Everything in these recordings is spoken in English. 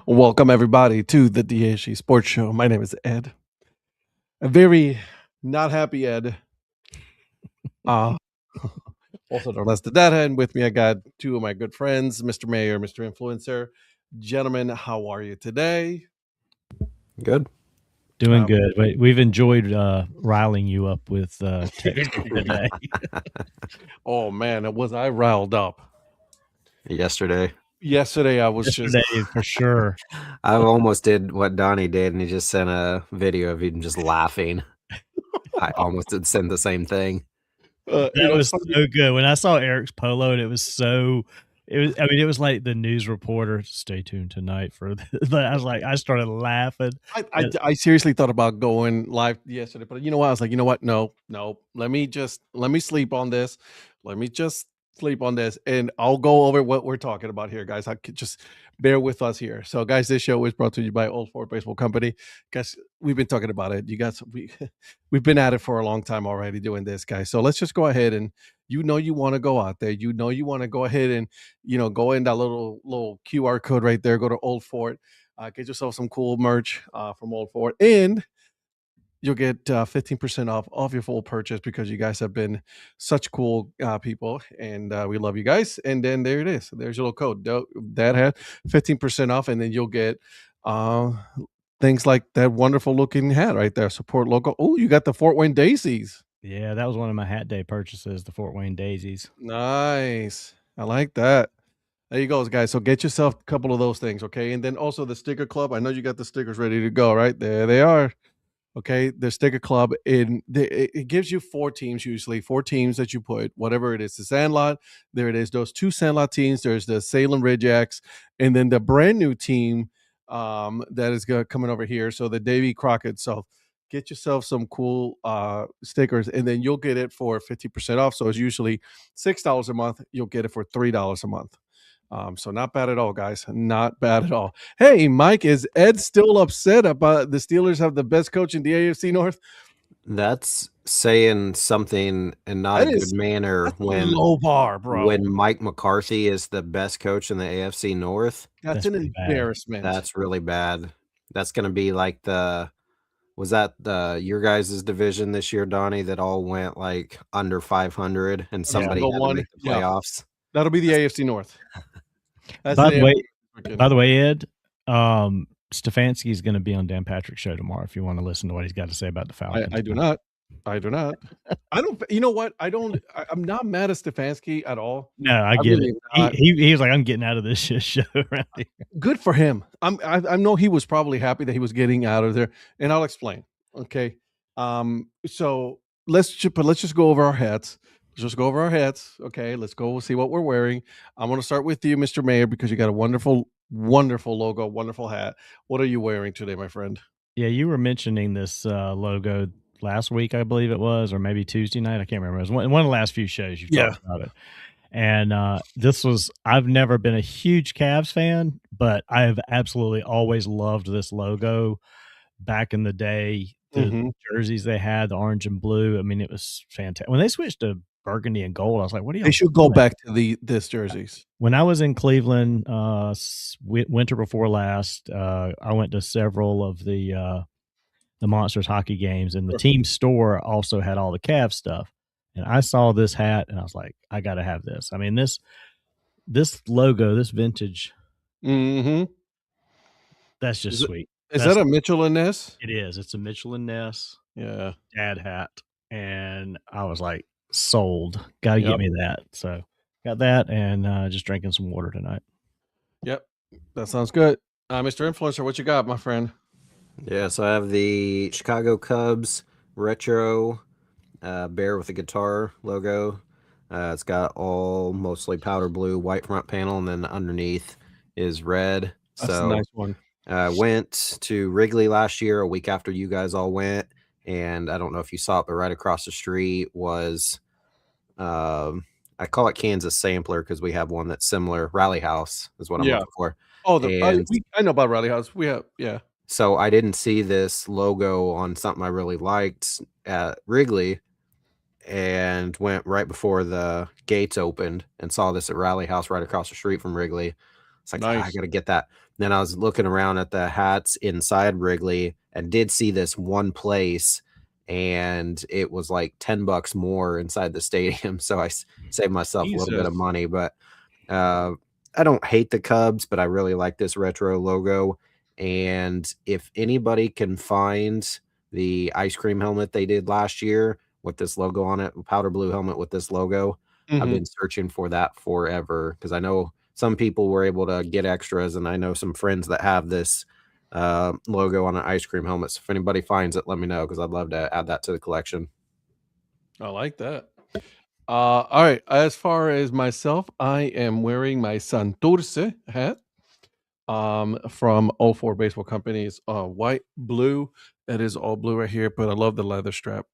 Welcome everybody to the DHC Sports Show. My name is Ed. A very not happy Ed. Uh, also known as the Dad Hat. And with me, I got two of my good friends, Mr. Mayor, Mr. Influencer. Gentlemen, how are you today? Good. Doing good. We've enjoyed riling you up with text today. Oh man, was I riled up Yesterday I was Yesterday, for sure. I almost did what Donnie did, and he just sent a video of him just laughing. I almost did send the same thing. That was so good. When I saw Eric's polo, and it was like the news reporter. Stay tuned tonight for this. I was like, I started laughing. I seriously thought about going live yesterday, but you know what? I was like, you know what? No. Let me sleep on this. Let me just sleep on this, and I'll go over what we're talking about here, guys. I could just bear with us here. So, guys, this show is brought to you by Old Fort Baseball Company. Guys, we've been talking about it. You guys, we've been at it for a long time already doing this, guys. So let's just go ahead and you want to go out there. You want to go ahead and go in that little QR code right there. Go to Old Fort. Get yourself some cool merch from Old Fort, and you'll get 15% off your full purchase because you guys have been such cool people, and we love you guys. And then there it is. There's your little code. Dad Hat 15% off, and then you'll get things like that wonderful looking hat right there. Support local. Oh, you got the Fort Wayne Daisies. Yeah, that was one of my hat day purchases, the Fort Wayne Daisies. Nice. I like that. There you go, guys. So get yourself a couple of those things, okay? And then also the sticker club. I know you got the stickers ready to go, right? There they are. Okay, the sticker club, it gives you 4 teams, usually 4 teams that you put, whatever it is. The Sandlot, there it is. Those 2 Sandlot teams. There's the Salem Ridgeax, and then the brand new team that is coming over here. So the Davy Crockett. So get yourself some cool stickers, and then you'll get it for 50% off. So it's usually $6 a month. You'll get it for $3 a month. So not bad at all, guys. Not bad at all. Hey, Mike, is Ed still upset about the Steelers have the best coach in the AFC North? That's saying something in not a good manner when low bar, bro. When Mike McCarthy is the best coach in the AFC North. That's an embarrassment. That's really bad. That's going to be like was that your guys' division this year, Donnie, that all went like under 500 and somebody had to make the playoffs? That'll be the AFC North. By the way, Ed, Stefanski is going to be on Dan Patrick's show tomorrow. If you want to listen to what he's got to say about the Falcons, I do not. I don't. You know what? I'm not mad at Stefanski at all. No, I get it. He was like, I'm getting out of this shit show around here. Good for him. I know he was probably happy that he was getting out of there, and I'll explain. Okay. So let's just go over our hats. Just go over our hats. Okay, let's go see what we're wearing. I'm going to start with you, Mr. Mayor, because you got a wonderful, wonderful logo, wonderful hat. What are you wearing today, my friend? Yeah, you were mentioning this logo last week, I believe it was, or maybe Tuesday night. I can't remember. It was one of the last few shows you talked about it. And I've never been a huge Cavs fan, but I have absolutely always loved this logo. Back in the day, the jerseys they had, the orange and blue. I mean, it was fantastic. When they switched to burgundy and gold, I was like, what do you? They should go back to this jerseys. When I was in Cleveland, winter before last, I went to several of the Monsters hockey games, and the team store also had all the Cavs stuff. And I saw this hat, and I was like, I got to have this. I mean, this logo, this vintage. That's just sweet. Is that a Mitchell and Ness? It is. It's a Mitchell and Ness. Yeah. Dad hat. And I was like, sold. Got to get me that. So got that, and just drinking some water tonight. Yep. That sounds good. Mr. Influencer, what you got, my friend? Yeah, so I have the Chicago Cubs retro bear with a guitar logo. It's got all mostly powder blue, white front panel, and then underneath is red. That's a nice one. Went to Wrigley last year, a week after you guys all went, and I don't know if you saw it, but right across the street was, I call it Kansas Sampler because we have one that's similar. Rally House is what I'm looking for. Oh, I know about Rally House. We have, So I didn't see this logo on something I really liked at Wrigley, and went right before the gates opened and saw this at Rally House right across the street from Wrigley. It's like, I Nice. got to get that. Then I was looking around at the hats inside Wrigley and did see this one place, and it was like $10 more inside the stadium. So I saved myself a little bit of Jesus. money, but I don't hate the Cubs, but I really like this retro logo. And if anybody can find the ice cream helmet they did last year with this logo on it, powder blue helmet with this logo, I've been searching for that forever, because I know some people were able to get extras, and I know some friends that have this logo on an ice cream helmet. So if anybody finds it, let me know, because I'd love to add that to the collection. I like that. All right. As far as myself, I am wearing my Santurce hat from 04 Baseball Company. It's white, blue. It is all blue right here, but I love the leather strap.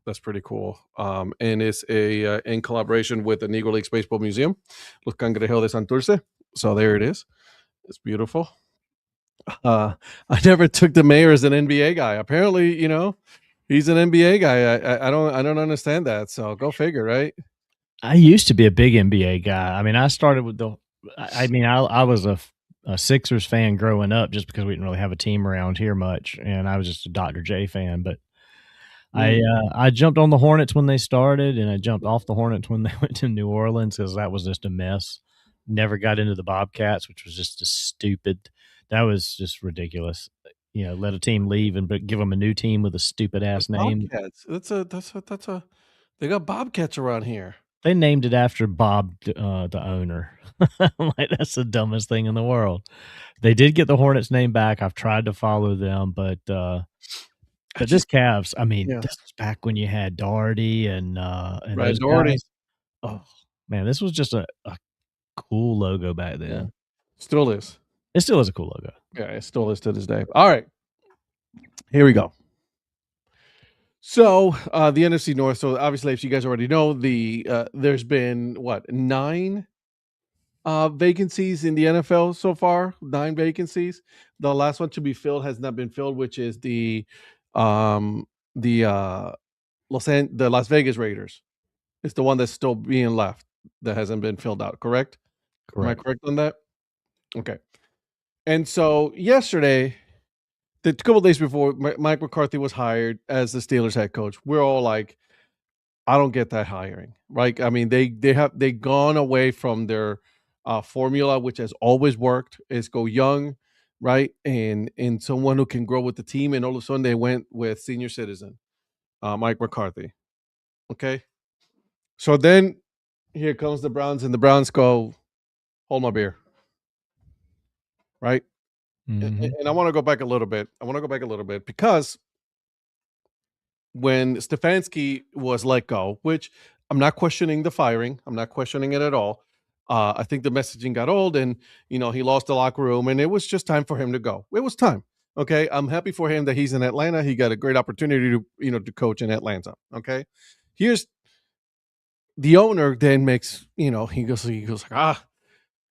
That's pretty cool. And it's a in collaboration with the Negro Leagues Baseball Museum, Los Cangrejos de Santurce. So there it is. It's beautiful. I never took the mayor as an NBA guy. Apparently, he's an NBA guy. I don't understand that. So go figure, right? I used to be a big NBA guy. I mean, I started with I was a Sixers fan growing up, just because we didn't really have a team around here much, and I was just a Dr. J fan. But I jumped on the Hornets when they started, and I jumped off the Hornets when they went to New Orleans, because that was just a mess. Never got into the Bobcats, which was just a stupid. That was just ridiculous. Let a team leave and give them a new team with a stupid ass name. Bobcats. That's a. They got Bobcats around here. They named it after Bob, the owner. Like, that's the dumbest thing in the world. They did get the Hornets name back. I've tried to follow them, but this Cavs, I mean, this was back when you had Doherty and those Doherty. guys. Oh man, this was just a cool logo back then. Yeah. Still is. It still is a cool logo. Yeah, it still is to this day. All right, here we go. So the NFC North. So obviously, if you guys already know, there's been 9 vacancies in the NFL so far. 9 vacancies. The last one to be filled has not been filled, which is the Las Vegas Raiders. It's the one that's still being left that hasn't been filled out. Correct? Am I correct on that? Okay. And so yesterday, the couple days before Mike McCarthy was hired as the Steelers head coach, we're all like, I don't get that hiring, right? I mean, they've gone away from their formula, which has always worked, is go young, right? And someone who can grow with the team. And all of a sudden they went with senior citizen, Mike McCarthy. Okay. So then here comes the Browns, and the Browns go, hold my beer. Right. And I want to go back a little bit. Because when Stefanski was let go, which I'm not questioning the firing, I'm not questioning it at all. I think the messaging got old, and he lost the locker room, and it was just time for him to go. It was time. Okay, I'm happy for him that he's in Atlanta. He got a great opportunity to to coach in Atlanta. Okay, here's the owner. Then makes he goes like,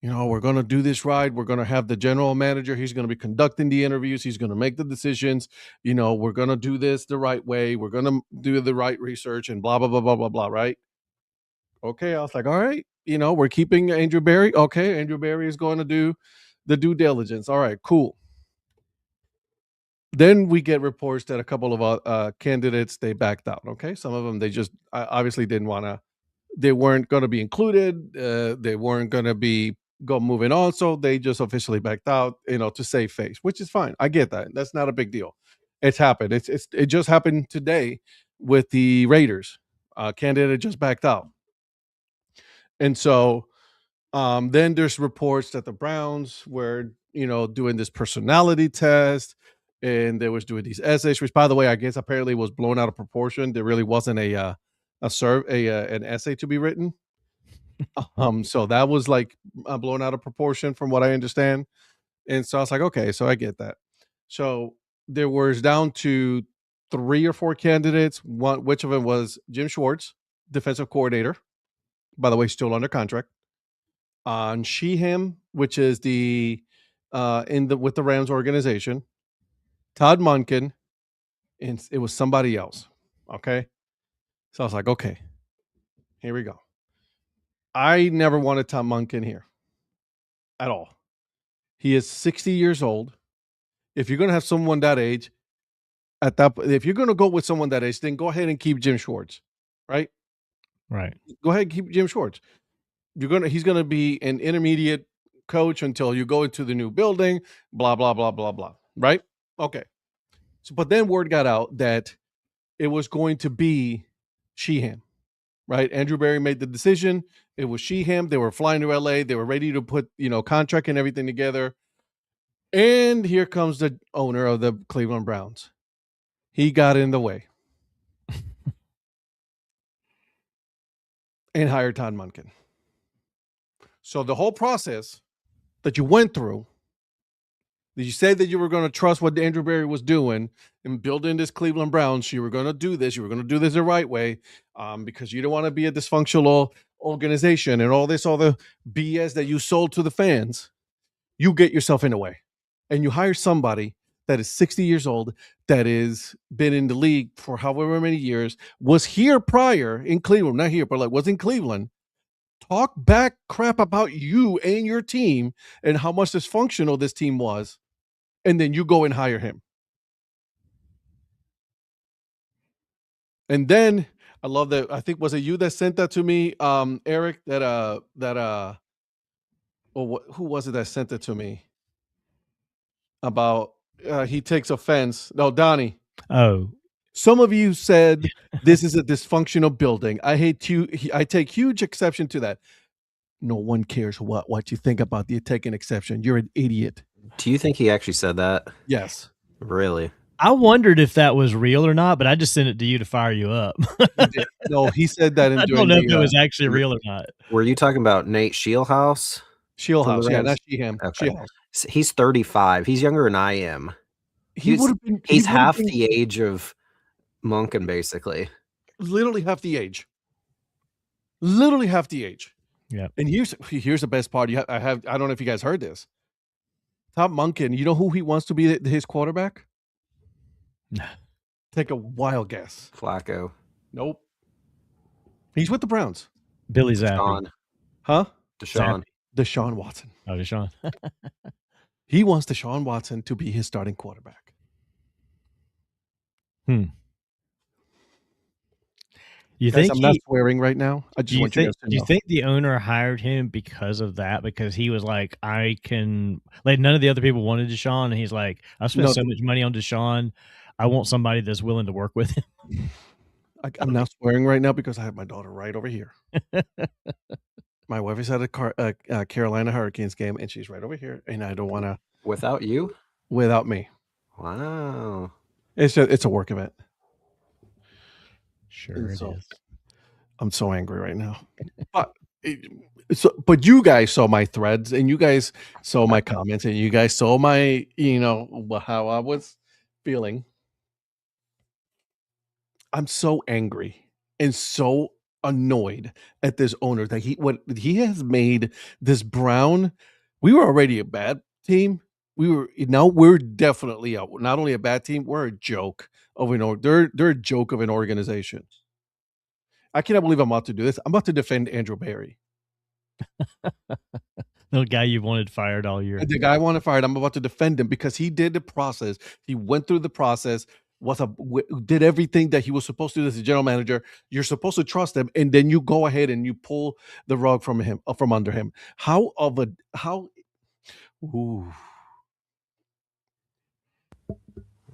we're going to do this right. We're going to have the general manager. He's going to be conducting the interviews. He's going to make the decisions. We're going to do this the right way. We're going to do the right research and blah, blah, blah, blah, blah, blah. Right. Okay. I was like, all right, we're keeping Andrew Berry. Okay. Andrew Berry is going to do the due diligence. All right, cool. Then we get reports that a couple of candidates, they backed out. Okay. Some of them, they just obviously didn't want to, they weren't going to be included. They weren't going to be moving on. So they just officially backed out, to save face, which is fine. I get that. That's not a big deal. It's happened. It just happened today with the Raiders. Candidate just backed out. And so then there's reports that the Browns were, doing this personality test, and they was doing these essays, which, by the way, I guess apparently was blown out of proportion. There really wasn't an essay to be written. So that was like blown out of proportion from what I understand. And so I was like, okay, so I get that. So there was down to 3 or 4 candidates. Which of them was Jim Schwartz, defensive coordinator, by the way, still under contract. Sheehan, which is with the Rams organization, Todd Monken, and it was somebody else. Okay. So I was like, okay, here we go. I never wanted Tom Monken here at all. He is 60 years old. If you're going to have someone that age, if you're going to go with someone that age, then go ahead and keep Jim Schwartz, right? Right. Go ahead and keep Jim Schwartz. He's going to be an intermediate coach until you go into the new building, blah, blah, blah, blah, blah, right? Okay. So, but then word got out that it was going to be Sheehan, right? Andrew Berry made the decision. It was Sheehan. They were flying to LA. They were ready to put, contract and everything together. And here comes the owner of the Cleveland Browns. He got in the way and hired Todd Monken. So the whole process that you went through, that you said that you were going to trust what Andrew Berry was doing and building this Cleveland Browns, you were going to do this. You were going to do this the right way because you don't want to be a dysfunctional organization and all the BS that you sold to the fans. You get yourself in the way. And you hire somebody that is 60 years old, that is been in the league for however many years, was here prior in Cleveland, not here, but was in Cleveland, talk back crap about you and your team and how much dysfunctional this team was, and then you go and hire him. And then I love that. I think, was it you that sent that to me, Eric, who was it that sent it to me? About he takes offense. No, Donnie. Oh, some of you said this is a dysfunctional building. I take huge exception to that. No one cares what you think about the taking exception. You're an idiot. Do you think he actually said that? Yes. Really? I wondered if that was real or not, but I just sent it to you to fire you up. No, he said that. I don't know if it was actually real or not. Were you talking about Nate Shieldhouse? Shieldhouse, yeah, not Sheehan. Okay. Shieldhouse. He's 35. He's younger than I am. He's half the age of Monken, basically. Literally half the age. Literally half the age. Yeah. And here's the best part. I don't know if you guys heard this. Todd Monken, you know who he wants to be his quarterback? Take a wild guess. Flacco. Nope. He's with the Browns. Billy Zappi. Huh? Deshaun Watson. Oh, Deshaun. He wants Deshaun Watson to be his starting quarterback. You guys, think I'm not swearing right now? I just want you guys to know. Do you think the owner hired him because of that? Because he was like, none of the other people wanted Deshaun, and he's like, I spent so much money on Deshaun. I want somebody that's willing to work with him. I'm not swearing right now because I have my daughter right over here. My wife is at a Carolina Hurricanes game, and she's right over here, and I don't want to. Without you? Without me. Wow. It's a work event. Sure it is. I'm so angry right now. But you guys saw my threads, and you guys saw my comments, and you guys saw my, how I was feeling. I'm so angry and so annoyed at this owner that what he has made this Brown. We were already a bad team. Now we're definitely not only a bad team, we're a joke of they're a joke of an organization. I cannot believe I'm about to do this. I'm about to defend Andrew Berry. The guy you wanted fired all year. The guy I wanted fired. I'm about to defend him because he did the process. He went through the process. Did everything that he was supposed to do as a general manager. You're supposed to trust him, and then you go ahead and you pull the rug from under him.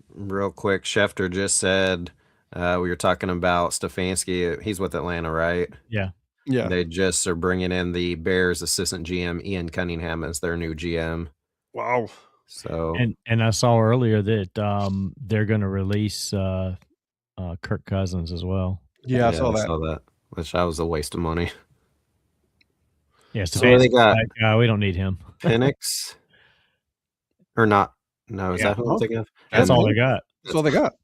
Real quick, Schefter just said we were talking about Stefanski. He's with Atlanta, right? Yeah. Yeah. They just are bringing in the Bears assistant GM, Ian Cunningham, as their new GM. Wow. So and I saw earlier that they're going to release Kirk Cousins as well. Yeah, I saw that. Which that was a waste of money. Yeah, so they got. We don't need him. Penix, or not? No, is that who I'm thinking of? That's all they got. That's all they got.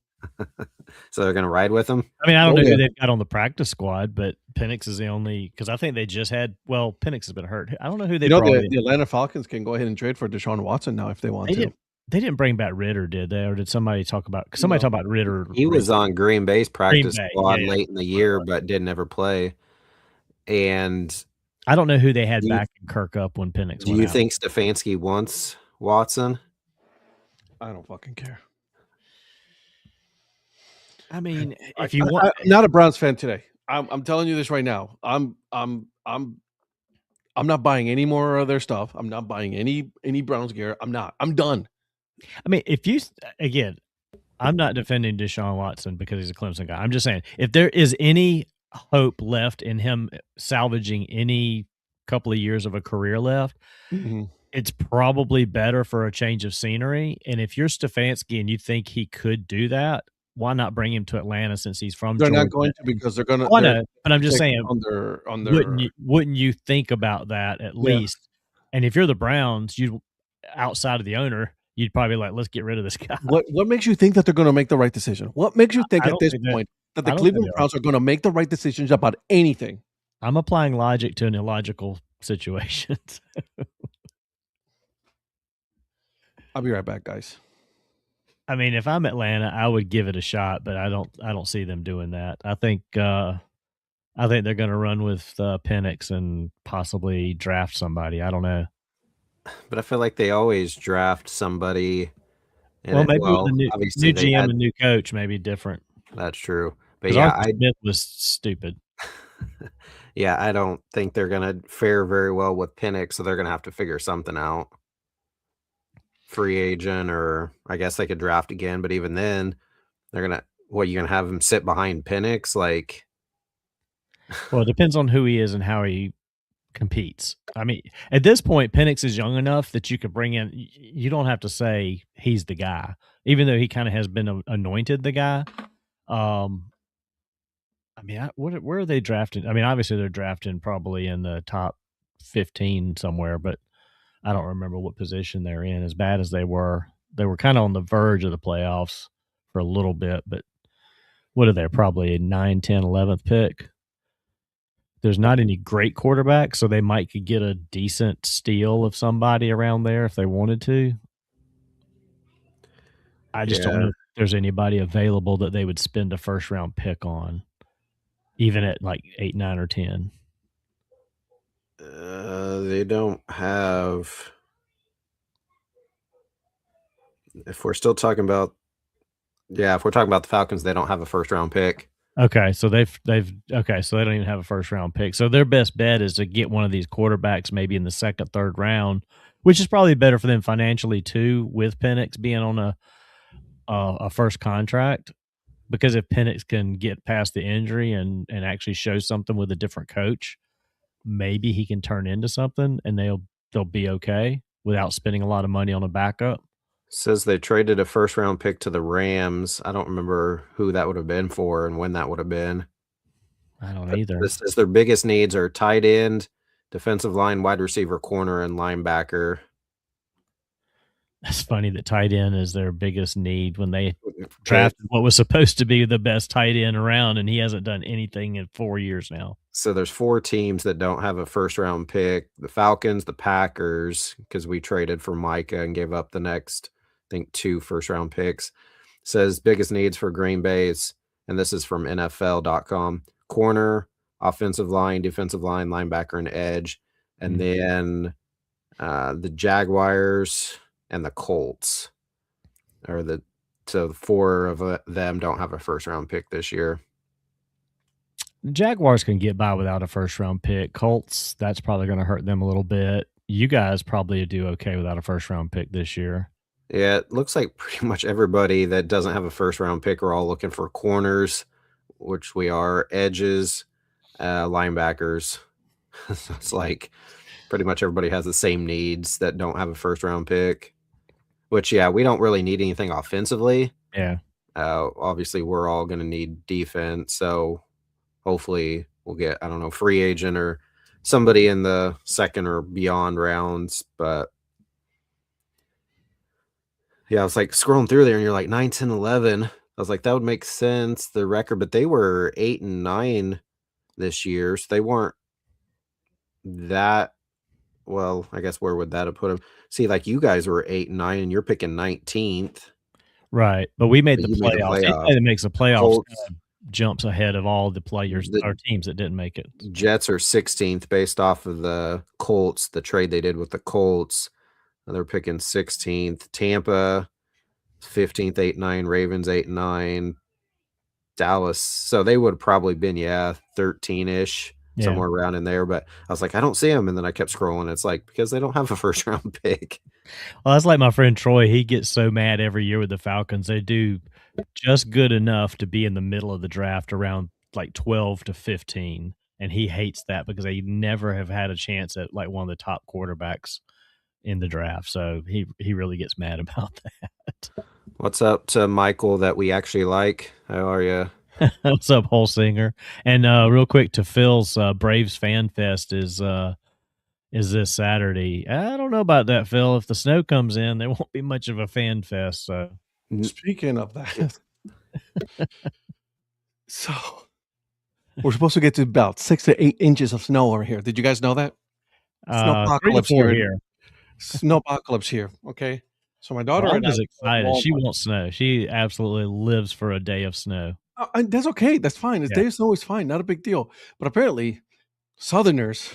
So they're going to ride with him? I mean, I don't know who they've got on the practice squad, but Penix is the only, because I think they just had, Penix has been hurt. I don't know who they brought in. The Atlanta Falcons can go ahead and trade for Deshaun Watson now if they want to. They didn't bring back Ritter, did they? Or did somebody talk about? Somebody talked about Ritter. He was on Green Bay's practice Bay, squad yeah. late in the year, but didn't ever play. And I don't know who they had back in Kirk up when Penix do went you out. think Stefanski wants Watson? I don't fucking care. I mean, if you want, I'm not a Browns fan today. I'm telling you this right now. I'm not buying any more of their stuff. I'm not buying any Browns gear. I'm not. I'm done. I mean, if you again, I'm not defending Deshaun Watson because he's a Clemson guy. I'm just saying if there is any hope left in him salvaging any couple of years of a career left, it's probably better for a change of scenery. And if you're Stefanski and you think he could do that, why not bring him to Atlanta since he's from They're Georgia? not going to because they're going to. I know, but I'm just saying, on their wouldn't you think about that at least? And if you're the Browns, you outside of the owner, you'd probably be like, let's get rid of this guy. What makes you think that they're going to make the right decision? What makes you think at this point that the Cleveland Browns are going to make the right decisions about anything? I'm applying logic to an illogical situation. I'll be right back, guys. I mean, if I'm Atlanta, I would give it a shot, but I don't see them doing that. I think they're going to run with Penix and possibly draft somebody. I don't know. But I feel like they always draft somebody. Well, maybe with the new GM and new coach, maybe different. That's true. But yeah, Smith was stupid. Yeah, I don't think they're going to fare very well with Penix, so they're going to have to figure something out. Free agent, or I guess they could draft again, but even then, they're going to, you're going to have him sit behind Penix? Like, well, it depends on who he is and how he competes. I mean, at this point, Penix is young enough that you could bring in. You don't have to say he's the guy, even though he kind of has been anointed the guy. I mean, where are they drafting? I mean, obviously they're drafting probably in the top 15 somewhere, but I don't remember what position they're in. As bad as they were kind of on the verge of the playoffs for a little bit, but what are they? Probably a 9, 10, 11th pick. There's not any great quarterbacks, so they might could get a decent steal of somebody around there if they wanted to. I just don't know if there's anybody available that they would spend a first round pick on, even at like 8, 9, or 10. They don't have. If we're still talking about, if we're talking about the Falcons, they don't have a first round pick. Okay, so so they don't even have a first round pick. So their best bet is to get one of these quarterbacks maybe in the second, third round, which is probably better for them financially too, with Penix being on a first contract. Because if Penix can get past the injury and actually show something with a different coach, maybe he can turn into something and they'll be okay without spending a lot of money on a backup. Says they traded a first round pick to the Rams. I don't remember who that would have been for and when that would have been. I don't either. This is their biggest needs are tight end, defensive line, wide receiver, corner, and linebacker. It's funny that tight end is their biggest need when they drafted what was supposed to be the best tight end around, and he hasn't done anything in 4 years now. So there's 4 teams that don't have a first round pick: the Falcons, the Packers, because we traded for Micah and gave up the next, I think, 2 first round picks. Says biggest needs for Green Bay's, and this is from NFL.com: corner, offensive line, defensive line, linebacker, and edge. And then the Jaguars and the Colts are so 4 of them don't have a first round pick this year. Jaguars can get by without a first round pick. Colts, that's probably going to hurt them a little bit. You guys probably do okay without a first round pick this year. Yeah, it looks like pretty much everybody that doesn't have a first round pick are all looking for corners, which we are, edges, linebackers. So it's like pretty much everybody has the same needs that don't have a first round pick. Which, we don't really need anything offensively. Yeah. Obviously, we're all going to need defense. So hopefully we'll get, I don't know, free agent or somebody in the second or beyond rounds. But I was like scrolling through there and you're like 9, 10, 11. I was like, that would make sense, the record. But they were 8 and 9 this year. So they weren't that well, I guess where would that have put them? See, like you guys were 8 and 9, and you're picking 19th. Right, but we made But the you made the playoffs. playoffs. Anybody that makes the playoffs Colts, jumps ahead of all the players The- or teams that didn't make it. Jets are 16th based off of the Colts, the trade they did with the Colts. They're picking 16th. Tampa, 15th, 8 9. Ravens, 8 9. Dallas. So they would have probably been, 13-ish, somewhere around in there. But I was like, I don't see them. And then I kept scrolling. It's like, because they don't have a first round pick. Well, that's like my friend Troy. He gets so mad every year with the Falcons. They do just good enough to be in the middle of the draft around like 12 to 15. And he hates that because they never have had a chance at like one of the top quarterbacks in the draft. So he really gets mad about that. What's up to Michael that we actually like? How are you? What's up, Holsinger? And real quick to Phil's Braves Fan Fest is this Saturday. I don't know about that, Phil. If the snow comes in, there won't be much of a fan fest. So Speaking of that, so we're supposed to get to about 6 to 8 inches of snow over here. Did you guys know that? 3 to 4 here. Snowpocalypse here. Okay. So my daughter I'm just excited. She wants snow. She absolutely lives for a day of snow. That's okay. That's fine. A day of snow is fine. Not a big deal. But apparently, Southerners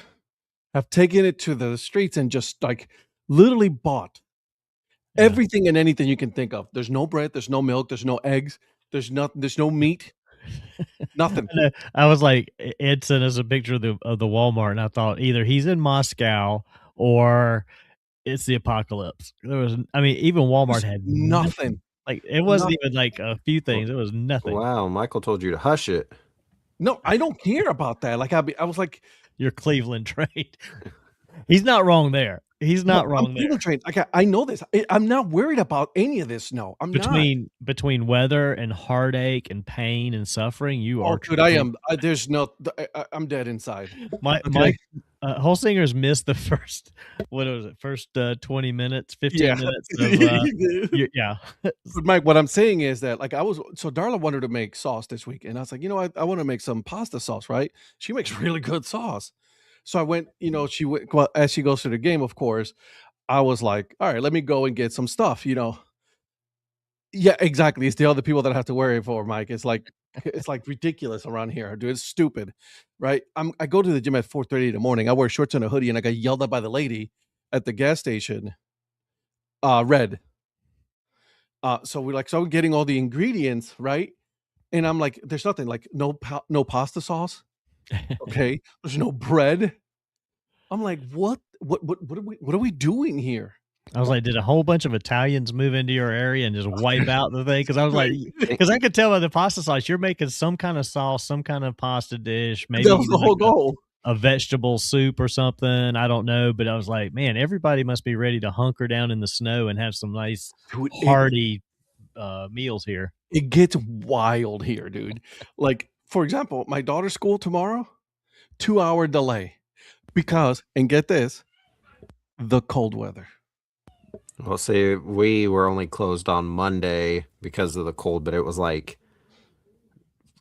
have taken it to the streets and just like literally bought everything and anything you can think of. There's no bread. There's no milk. There's no eggs. There's nothing. There's no meat. Nothing. I was like, Ed sent us a picture of the Walmart, and I thought either he's in Moscow or it's the apocalypse. Even Walmart had nothing. Like it wasn't even like a few things. It was nothing. Wow, Michael told you to hush it. No, I don't care about that. Like I was like, your Cleveland trade. He's not wrong there. He's not wrong there. Trained. Like I know this. I'm not worried about any of this. No, I'm not. Between weather and heartache and pain and suffering, you are. Dude, I am. There's no. I'm dead inside. My Holsinger's missed the first. What was it? First 20 minutes, 15 minutes. Of, But Mike, what I'm saying is that like Darla wanted to make sauce this week, and I was like, I want to make some pasta sauce. Right? She makes really good sauce. So I went, she went, well, as she goes to the game, of course, I was like, all right, let me go and get some stuff, Yeah, exactly. It's the other people that I have to worry for, Mike. It's like ridiculous around here, dude. It's stupid, right? I go to the gym at 4:30 in the morning. I wear shorts and a hoodie, and I got yelled at by the lady at the gas station. Red. So I'm getting all the ingredients, right? And I'm like, there's nothing, like no pasta sauce. Okay, there's no bread. I'm like, what are we doing here? I was like, did a whole bunch of Italians move into your area and just wipe out the thing? Because I was like, because I could tell by the pasta sauce you're making some kind of sauce, some kind of pasta dish, maybe that was the whole goal. A vegetable soup or something. I don't know, but I was like, man, everybody must be ready to hunker down in the snow and have some nice hearty meals here. It gets wild here, dude. Like, for example, my daughter's school tomorrow, 2-hour delay because, and get this, the cold weather. Well, see, we were only closed on Monday because of the cold, but it was like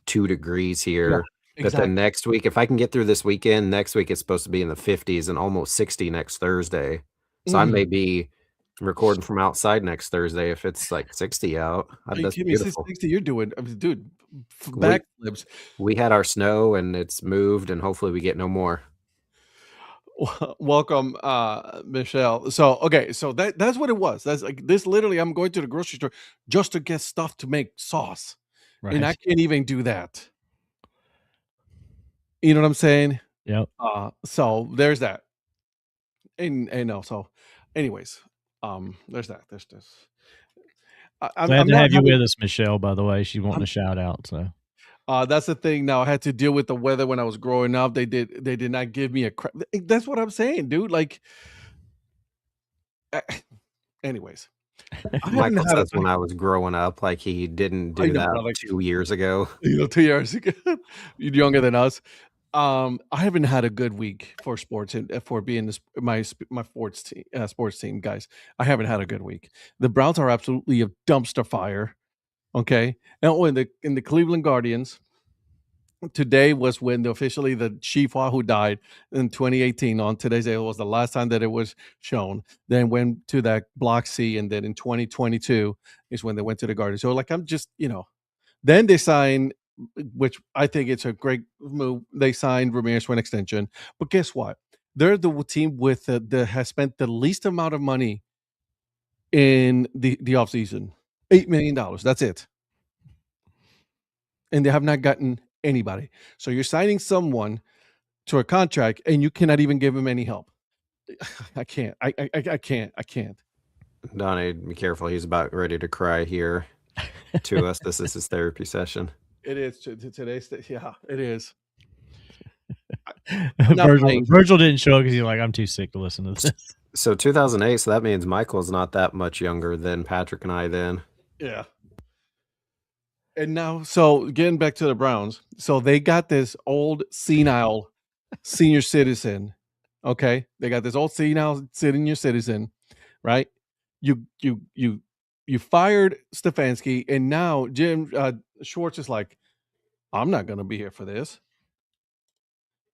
2 degrees here. Yeah, exactly. But then next week, if I can get through this weekend, next week it's supposed to be in the 50s and almost 60 next Thursday. So I may be recording from outside next Thursday if it's like 60 out. That's beautiful. 60 you're doing, dude, backflips. We had our snow and it's moved, and hopefully we get no more. Welcome, Michelle. So that's what it was. That's like this. Literally, I'm going to the grocery store just to get stuff to make sauce, right. And I can't even do that. You know what I'm saying? Yep. So there's that. And also, anyways, there's that. There's this. Glad to have you with us, Michelle. By the way, she wanted a shout out. So. That's the thing. Now I had to deal with the weather when I was growing up. They did not give me a crap. That's what I'm saying, dude. Like, anyways, Michael says when I was growing up, like he didn't do that like 2 years ago. 2 years ago, you're younger than us. I haven't had a good week for sports and for being my sports team, guys. I haven't had a good week. The Browns are absolutely a dumpster fire. Okay, and in the Cleveland Guardians, today was when officially the Chihuahua who died in 2018 on today's day was the last time that it was shown. Then went to that Block C, and then in 2022 is when they went to the Garden. So like I'm just then they signed, which I think it's a great move. They signed Ramirez for an extension, but guess what? They're the team with that has spent the least amount of money in the offseason. $8 million. That's it. And they have not gotten anybody. So you're signing someone to a contract and you cannot even give him any help. I can't. I can't. Donnie, be careful. He's about ready to cry here to us. This is his therapy session. It is today's. Yeah, it is. Virgil didn't show because he's like, I'm too sick to listen to this. So 2008. So that means Michael's not that much younger than Patrick and I then. Yeah. And now, so getting back to the Browns, so they got this old senile senior citizen. Okay, they got this old senile senior citizen, right? You fired Stefanski, and now Jim Schwartz is like, I'm not going to be here for this.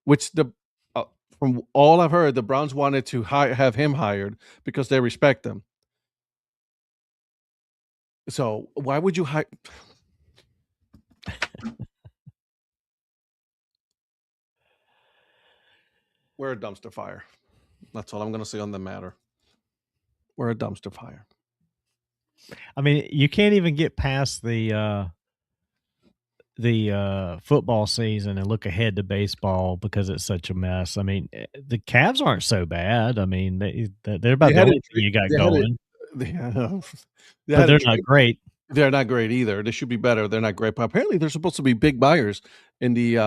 Which from all I've heard, the Browns wanted to have him hired because they respect him. So why would you hire? We're a dumpster fire. That's all I'm going to say on the matter. We're a dumpster fire. I mean, you can't even get past the football season and look ahead to baseball because it's such a mess. I mean, the Cavs aren't so bad. I mean, they're about the only thing you got going. But they're not great. They're not great either. They should be better. They're not great. But apparently, they're supposed to be big buyers in the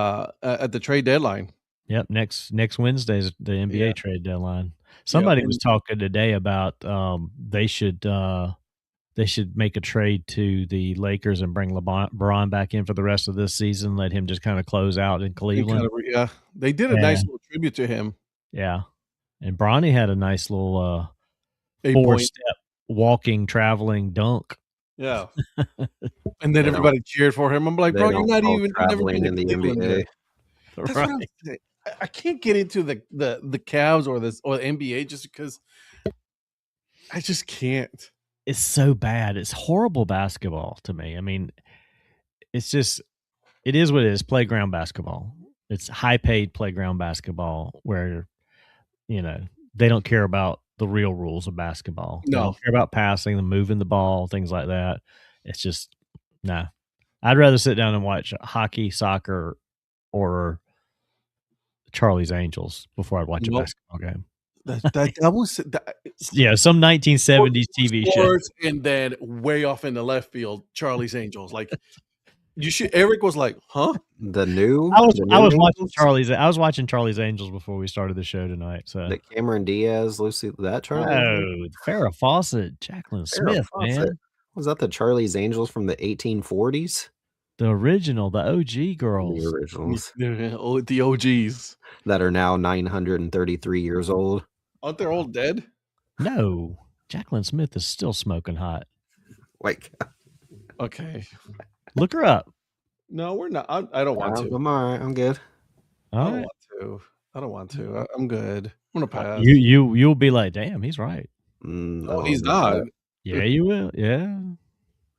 at the trade deadline. Yep, next Wednesday's the NBA trade deadline. Somebody was talking today about they should make a trade to the Lakers and bring LeBron back in for the rest of this season. Let him just kind of close out in Cleveland. They did a nice little tribute to him. Yeah, and Bronny had a nice little 4-step walking, traveling dunk. Yeah, and then everybody cheered for him. I'm like, bro, you're not even traveling in the NBA. That's right. What I'm saying. I can't get into the Cavs or the NBA just because I just can't. It's so bad. It's horrible basketball to me. I mean, it is what it is. Playground basketball. It's high paid playground basketball where, they don't care about the real rules of basketball. No. They don't care about passing, the moving the ball, things like that. It's just, nah. I'd rather sit down and watch hockey, soccer, or Charlie's Angels before I'd watch a basketball game. That was some 1970s TV show, and then way off in the left field, Charlie's Angels. Like Eric was like, "Huh?" I was watching Charlie's Angels before we started the show tonight. So the Cameron Diaz, Lucy, that Charlie. Oh, Farrah Fawcett, Jacqueline Smith, man. Was that the Charlie's Angels from the 1840s? The original, the OG girls. The originals. The OGs. That are now 933 years old. Aren't they all dead? No. Jacqueline Smith is still smoking hot. Like, okay. Look her up. No, we're not. I don't want to. I'm all right. I'm good. I don't want to. I'm good. I'm gonna pass. You'll be like, damn, he's right. No, he's not. Yeah, you will. Yeah.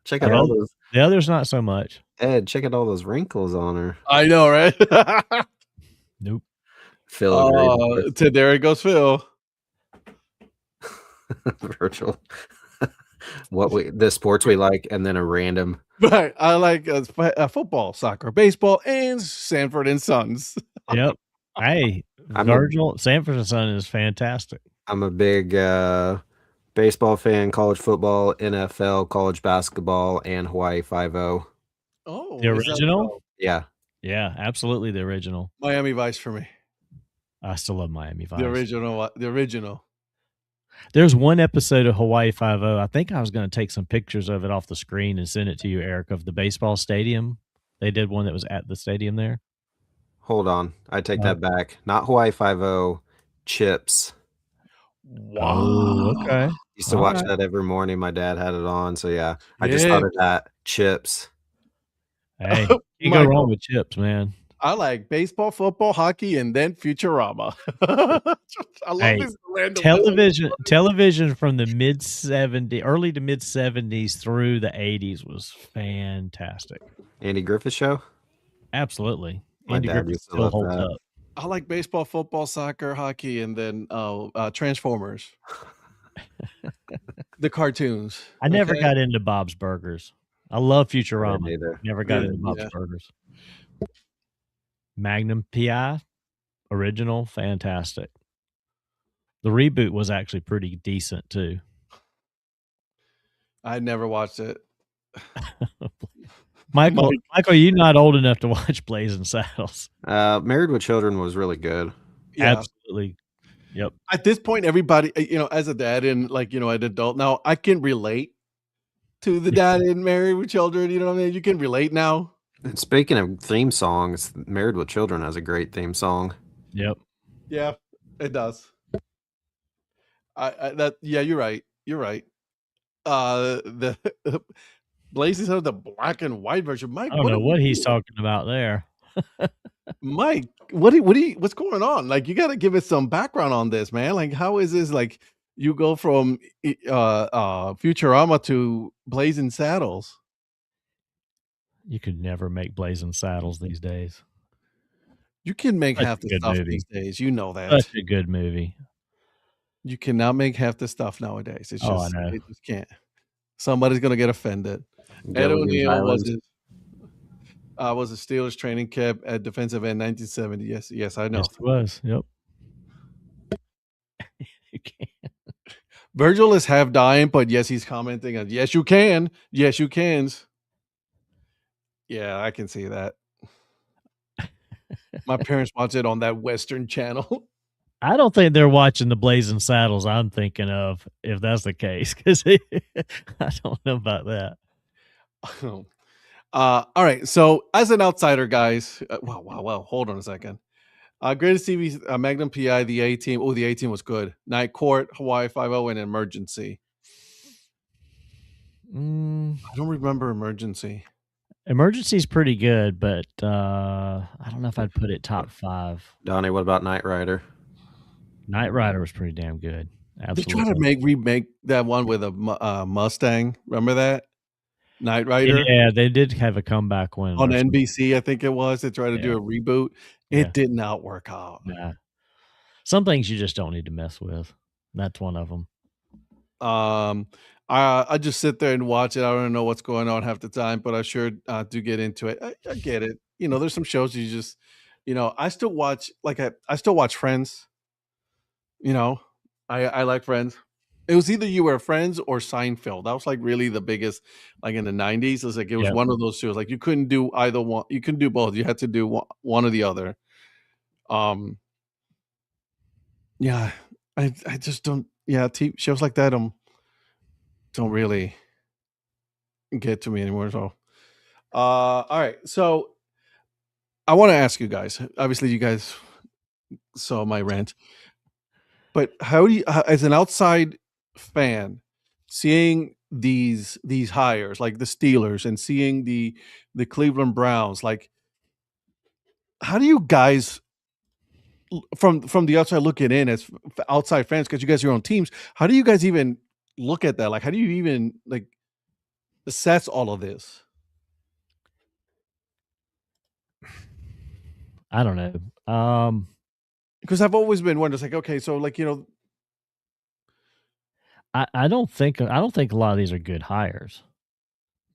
Check out all those. The others not so much. Ed, check out all those wrinkles on her. I know, right? Nope. Phil. There goes Phil. Virgil. The sports we like, and then a random. Right. I like football, soccer, baseball, and Sanford and Sons. Yep. Hey, Virgil, Sanford and Son is fantastic. I'm a big baseball fan, college football, NFL, college basketball, and Hawaii 5-0. Oh, the original? Yeah. Yeah, absolutely the original. Miami Vice for me. I still love Miami Vice. The original. There's one episode of Hawaii 5-0. I think I was going to take some pictures of it off the screen and send it to you, Eric, of the baseball stadium. They did one that was at the stadium there. Hold on. I take that back. Not Hawaii 5-0, Chips. Wow. Oh, okay. Used to watch that every morning. My dad had it on. So, yeah. I just thought of that. Chips. Hey, you go wrong with Chips, man. I like baseball, football, hockey, and then Futurama. I love Hey, this random television from the early to mid 70s through the 80s was fantastic. Andy Griffith Show. Absolutely. My Andy dad Griffith used to still love holds that. up. I like baseball, football, soccer, hockey, and then Transformers. The cartoons. I never got into Bob's Burgers. I love Futurama. Either. Never got into Bob's Burgers. Magnum PI, original, fantastic. The reboot was actually pretty decent too. I never watched it. Michael, you're not old enough to watch Blazing Saddles. Married with Children was really good. Yeah. Absolutely. Yep. At this point, everybody, as a dad and an adult now, I can relate to the dad in Married with Children. You know what I mean? You can relate now. And speaking of theme songs, Married with Children has a great theme song. Yep. Yeah, it does. You're right. You're right. The Blazing Saddles, the black and white version. Mike, I don't know what he's talking about there. Mike, what's going on? Like, you got to give us some background on this, man. Like, how is this? Like, you go from Futurama to Blazing Saddles. You could never make Blazing Saddles these days. You can make half the stuff these days. You know that. Such a good movie. You cannot make half the stuff nowadays. It's just, I know. it just can't. Somebody's gonna get offended. Ed O'Neill was a Steelers training camp at defensive end, 1970. Yes, I know. Yes, it was. Yep. You can't. Virgil is half dying, but yes, he's commenting on yes, you can. Yes, you can. Yeah, I can see that. My parents watch it on that Western channel. I don't think they're watching the Blazing Saddles I'm thinking of, if that's the case, because I don't know about that. All right. So, as an outsider, guys, wow. Hold on a second. Greatest TV, Magnum PI, the A-Team. Oh, the A-Team was good. Night Court, Hawaii 5-0, and Emergency. I don't remember Emergency. Emergency's pretty good, but I don't know if I'd put it top 5. Donnie, what about Knight Rider? Knight Rider was pretty damn good. Absolutely. They tried to remake that one with a Mustang. Remember that? Knight Rider? Yeah, they did have a comeback one. On NBC, I think it was. They tried to do a reboot. It did not work out. Nah. Some things you just don't need to mess with. That's one of them. I just sit there and watch it. I don't know what's going on half the time, but I sure do get into it. I get it. There's some shows you just, I still watch, I still watch Friends. I like Friends. It was either you were Friends or Seinfeld. That was like really the biggest, like in the 90s. It was like, it was one of those shows. Like you couldn't do either one. You couldn't do both. You had to do one or the other. Yeah, I just don't, TV shows like that don't really get to me anymore. So, all right. So I want to ask you guys, obviously you guys saw my rant, but how do you, as an outside fan, seeing these hires like the Steelers and seeing the Cleveland Browns, like, how do you guys from the outside looking in as outside fans, because you guys are your own teams, how do you guys even look at that? Like, how do you even like assess all of this? I don't know. Because I've always been wondering, like, okay, so like, I don't think a lot of these are good hires,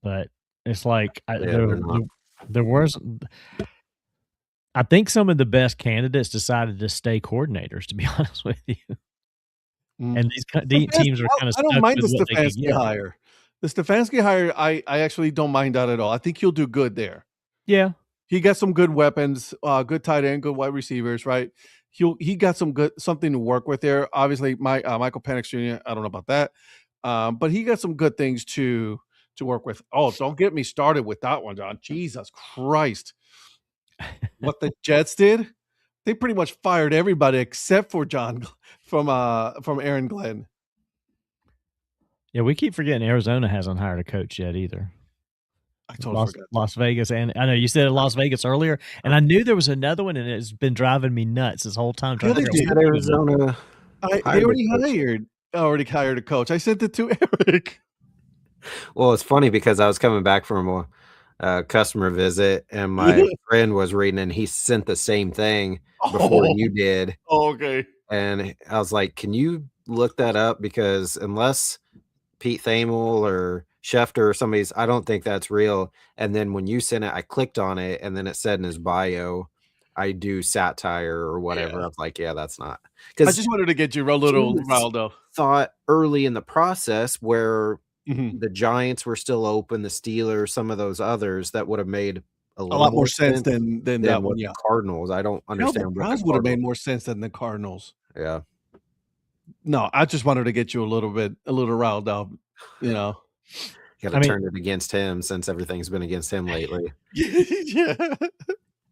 but it's like there was. I think some of the best candidates decided to stay coordinators, to be honest with you. And these teams are kind of. I don't mind the Stefanski hire. The Stefanski hire, I actually don't mind that at all. I think he'll do good there. Yeah, he got some good weapons, good tight end, good wide receivers, right? He got something to work with there. Obviously, Michael Penix Jr. I don't know about that, but he got some good things to work with. Oh, don't get me started with that one, John. Jesus Christ. What the Jets did, they pretty much fired everybody except for John from Aaron Glenn. Yeah, we keep forgetting Arizona hasn't hired a coach yet either. totally forgot. Las Vegas, and I know you said Las Vegas earlier, and I knew there was another one, and it's been driving me nuts this whole time trying to they figure out did. which one. Arizona. They already hired a coach. I sent it to Eric. Well, it's funny because I was coming back from a customer visit, and my friend was reading, and he sent the same thing before you did. Oh, okay. And I was like, "Can you look that up? Because unless Pete Thamel or Schefter or somebody's, I don't think that's real." And then when you sent it, I clicked on it, and then it said in his bio, "I do satire or whatever." Yeah. I was like, "Yeah, that's not." I Because just wanted to get you a little riled up. thought early in the process where the Giants were still open, the Steelers, some of those others, that would have made a lot more sense than that one. the Cardinals. I don't understand. The Browns would have made more sense than the Cardinals. Yeah. No, I just wanted to get you a little riled up. You know, got to turn it against him since everything's been against him lately. Yeah.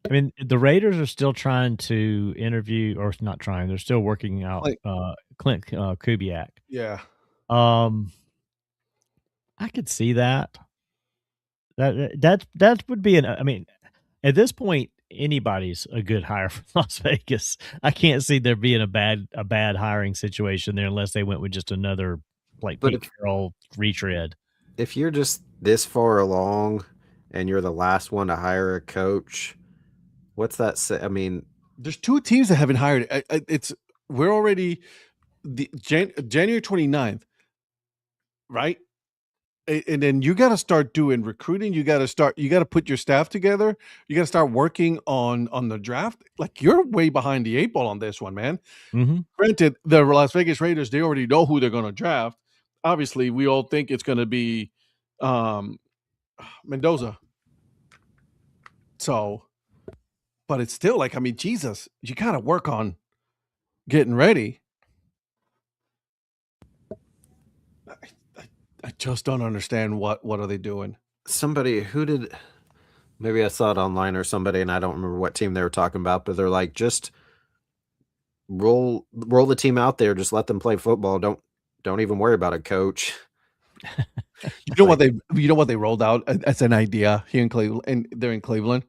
I mean, the Raiders are still trying to interview, or not trying. They're still working out Clint Kubiak. Yeah. I could see that. That would be I mean, at this point, anybody's a good hire for Las Vegas. I can't see there being a bad hiring situation there unless they went with just another Pete Carroll retread. If you're just this far along and you're the last one to hire a coach, what's that say? I mean, there's two teams that haven't hired. We're already January 29th, right? And then you got to start doing recruiting. You got to put your staff together. You got to start working on the draft. Like, you're way behind the 8 ball on this one, man. Mm-hmm. Granted, the Las Vegas Raiders, they already know who they're going to draft. Obviously, we all think it's going to be Mendoza. So, but it's still like, I mean, Jesus, you got to work on getting ready. I just don't understand what are they doing. Maybe I saw it online or somebody, and I don't remember what team they were talking about, but they're like, just roll the team out there, just let them play football. Don't even worry about a coach. You know what they rolled out as an idea here in Cleveland, and they're in Cleveland.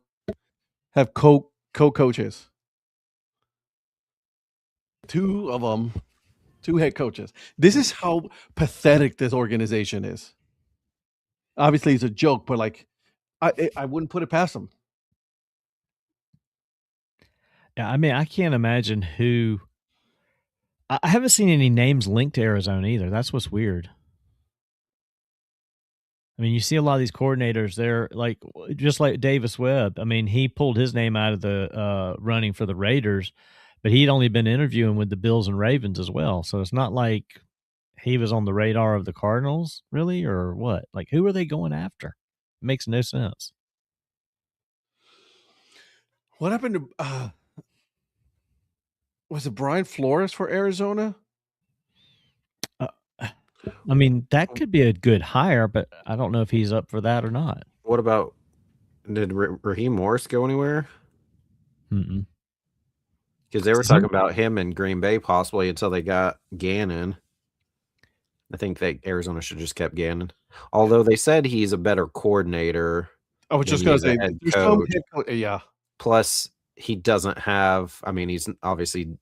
Have co-coaches. 2 of them. 2 head coaches. This is how pathetic this organization is. Obviously, it's a joke, but like, I wouldn't put it past them. Yeah, I mean, I can't imagine who. I haven't seen any names linked to Arizona either. That's what's weird. I mean, you see a lot of these coordinators. They're like, just like Davis Webb. I mean, he pulled his name out of the running for the Raiders, but he'd only been interviewing with the Bills and Ravens as well. So it's not like he was on the radar of the Cardinals, really, or what? Like, who are they going after? It makes no sense. What happened to was it Brian Flores for Arizona? I mean, that could be a good hire, but I don't know if he's up for that or not. What about, did Raheem Morris go anywhere? Mm-mm. Because they were talking about him in Green Bay possibly until they got Gannon. I think Arizona should just kept Gannon. Although they said he's a better coordinator. I was just going to say, there's some head coach. Yeah. Plus, he doesn't have, I mean, he's obviously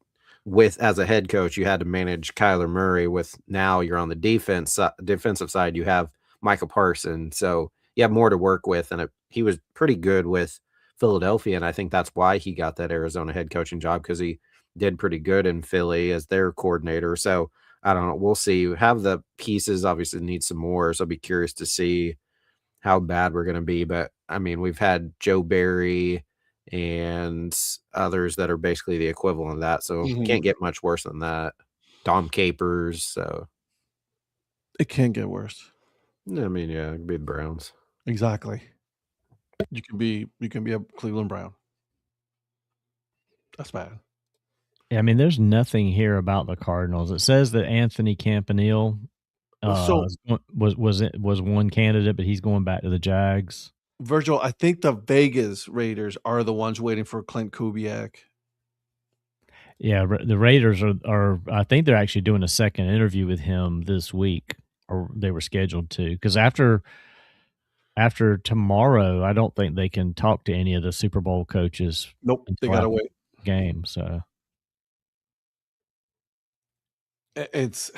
as a head coach, you had to manage Kyler Murray. With now you're on the defensive side, you have Michael Parsons. So you have more to work with. And he was pretty good with Philadelphia. And I think that's why he got that Arizona head coaching job, because he did pretty good in Philly as their coordinator. So I don't know. We'll see. Have the pieces, obviously need some more. So I'll be curious to see how bad we're going to be. But I mean, we've had Joe Barry and others that are basically the equivalent of that. So can't get much worse than that. Dom Capers. So it can get worse. I mean, yeah, it could be the Browns. Exactly. You can be a Cleveland Brown. That's bad. Yeah, I mean, there's nothing here about the Cardinals. It says that Anthony Campanile was one candidate, but he's going back to the Jags. Virgil, I think the Vegas Raiders are the ones waiting for Clint Kubiak. Yeah, the Raiders are. I think they're actually doing a second interview with him this week, or they were scheduled to. Because after after tomorrow, I don't think they can talk to any of the Super Bowl coaches Nope, they until gotta after wait. the game. So It's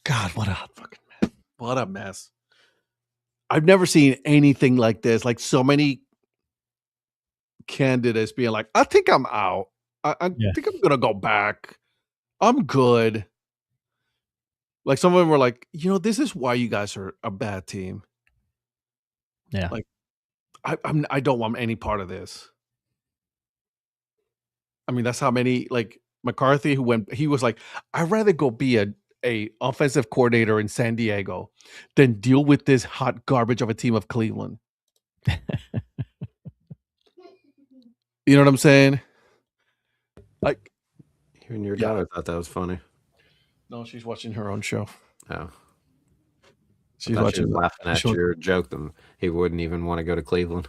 God, what a fucking mess. What a mess. I've never seen anything like this. Like so many candidates being like, I think I'm out. I yeah, think I'm gonna go back. I'm good. Like some of them were like, this is why you guys are a bad team. yeah. Like I don't want any part of this. I mean, that's how many like McCarthy he was like, I'd rather go be a offensive coordinator in San Diego than deal with this hot garbage of a team of Cleveland. You know what I'm saying? Like Even your Yeah. daughter thought that was funny. No, she's watching her own show. Oh, She's she was watching laughing at your joke that he wouldn't even want to go to Cleveland.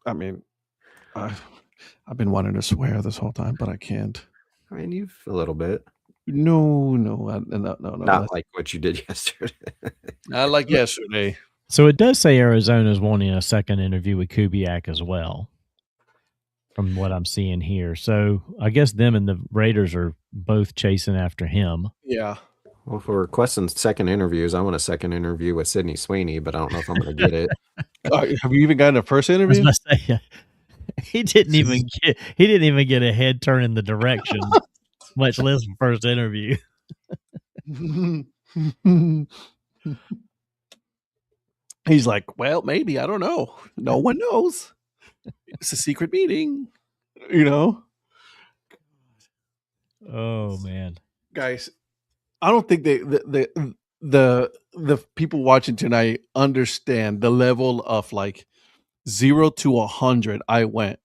I mean, I've been wanting to swear this whole time, but I can't. I mean, you've a little bit. No, no. Not like what you did yesterday. Not like yesterday. So it does say Arizona's wanting a second interview with Kubiak as well, from what I'm seeing here. So I guess them and the Raiders are both chasing after him. Yeah. Well, if we're requesting second interviews, I want a second interview with Sydney Sweeney, but I don't know if I'm going to get it. Have you even gotten a first I was interview? about to say, he didn't even get a head turn in the direction, much less the first interview. He's like, well, maybe, I don't know. No one knows. It's a secret meeting, Oh man. Guys, I don't think the people watching tonight understand the level of like 0 to 100 I went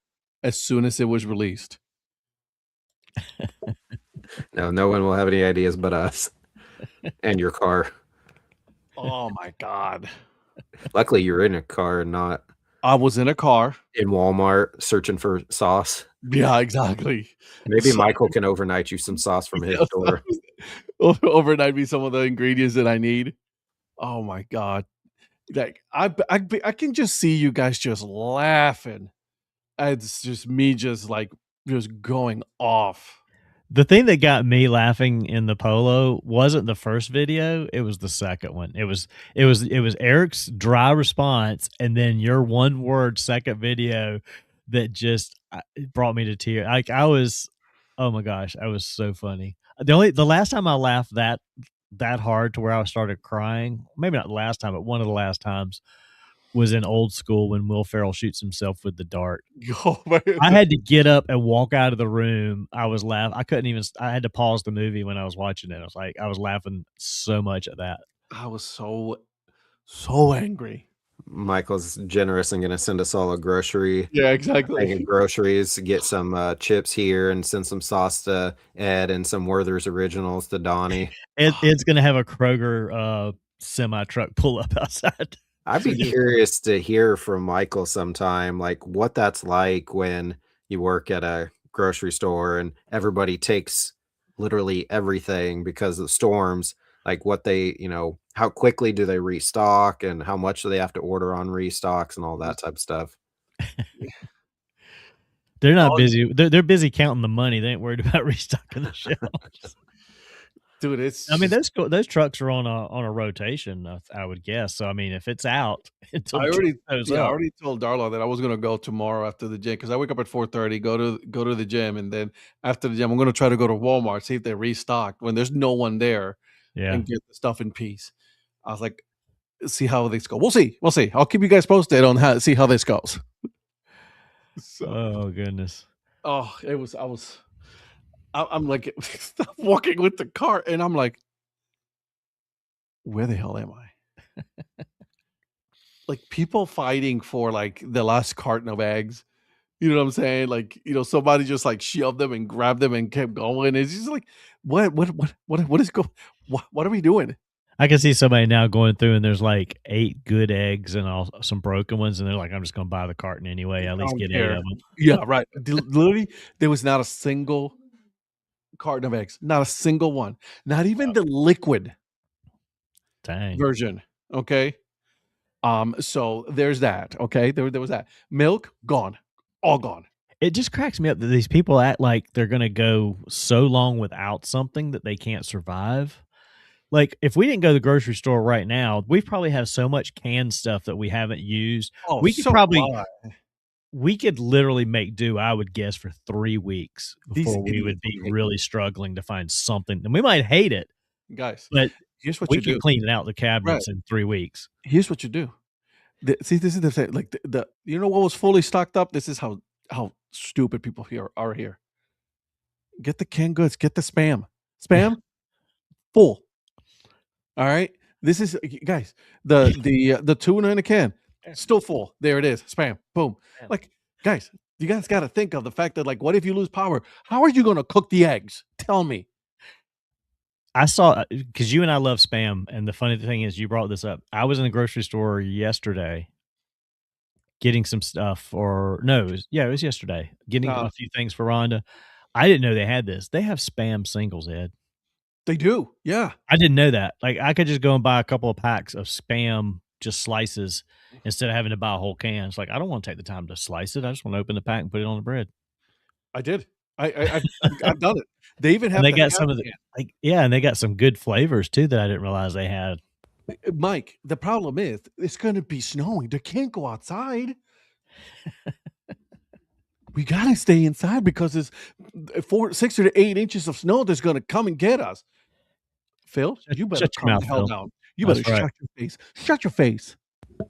as soon as it was released. No one will have any ideas but us and your car. Oh my God. Luckily, you're in a car and not I was in a car. in Walmart searching for sauce. Yeah, exactly. Maybe So- Michael can overnight you some sauce from his Yes, store. overnight me some of the ingredients that I need. Oh my God. Like I can just see you guys just laughing. It's just me just going off. The thing that got me laughing in the polo wasn't the first video, it was the second one. It was Eric's dry response and then your one word second video that just it brought me to tears. Like oh my gosh, that was so funny. The last time I laughed that hard to where I started crying, maybe not the last time, but one of the last times was in Old School when Will Ferrell shoots himself with the dart. Oh, man. I had to get up and walk out of the room. I was laughing. I had to pause the movie when I was watching it. I was laughing so much at that. I was so angry. Michael's generous and going to send us all a grocery. Yeah, exactly. Groceries, get some chips here and send some sauce to Ed and some Werther's Originals to Donnie. It's going to have a Kroger semi truck pull up outside. I'd be curious to hear from Michael sometime, like what that's like when you work at a grocery store and everybody takes literally everything because of storms, like what they, how quickly do they restock and how much do they have to order on restocks and all that type of stuff. They're not busy. They're busy counting the money. They ain't worried about restocking the shelves. Dude, those trucks are on a rotation, I would guess. So I mean, if it's out, I already told Darla that I was gonna go tomorrow after the gym because I wake up at 4:30, go to the gym, and then after the gym, I'm gonna try to go to Walmart, see if they restocked when there's no one there, and get the stuff in peace. I was like, see how this goes. We'll see. I'll keep you guys posted on see how this goes. Oh goodness. Oh, I'm like walking with the cart, and I'm like, where the hell am I? Like people fighting for like the last carton of eggs. You know what I'm saying? Like, somebody just like shoved them and grabbed them and kept going. It's just like, what is going? What are we doing? I can see somebody now going through and there's like 8 good eggs and some broken ones, and they're like, I'm just going to buy the carton anyway. At least get 8 of them. Yeah, right. Literally, there was not a single carton of eggs, not a single one, not even the liquid Dang. version. Okay, So there's that. Okay, there was that. Milk gone, all gone. It just cracks me up that these people act like they're gonna go so long without something that they can't survive. Like, if we didn't go to the grocery store right now, we probably have so much canned stuff that we haven't used. Oh, We could so probably why? we could literally make do, I would guess, for 3 weeks These before we would idiots be will hate really struggling to find something, and we might hate it, guys. but Here's what we you can do. clean it out the Right. cabinets in 3 weeks. Here's what you do. See, this is the thing. Like the you know what was fully stocked up. This is how stupid people here are here. Get the canned goods. Get the spam full. All right. This is guys. The tuna in a can still full. There it is. Spam. Boom. Yeah. Like guys, you guys got to think of the fact that like, what if you lose power? How are you going to cook the eggs? Tell me. I saw because you and I love spam, and the funny thing is, you brought this up. I was in the grocery store yesterday getting some stuff, or no, it was yesterday getting a few things for Rhonda. I didn't know they had this. They have spam singles, Ed. They do. Yeah. I didn't know that. Like, I could just go and buy a couple of packs of spam, just slices, instead of having to buy a whole can. It's like, I don't want to take the time to slice it. I just want to open the pack and put it on the bread. I did. I've done it. They even have. And they got some of the and they got some good flavors too that I didn't realize they had. Mike, the problem is it's going to be snowing. They can't go outside. We got to stay inside because it's 6 to 8 inches of snow that's going to come and get us. Phil, you better calm the hell down. You better shut your face. Shut your face.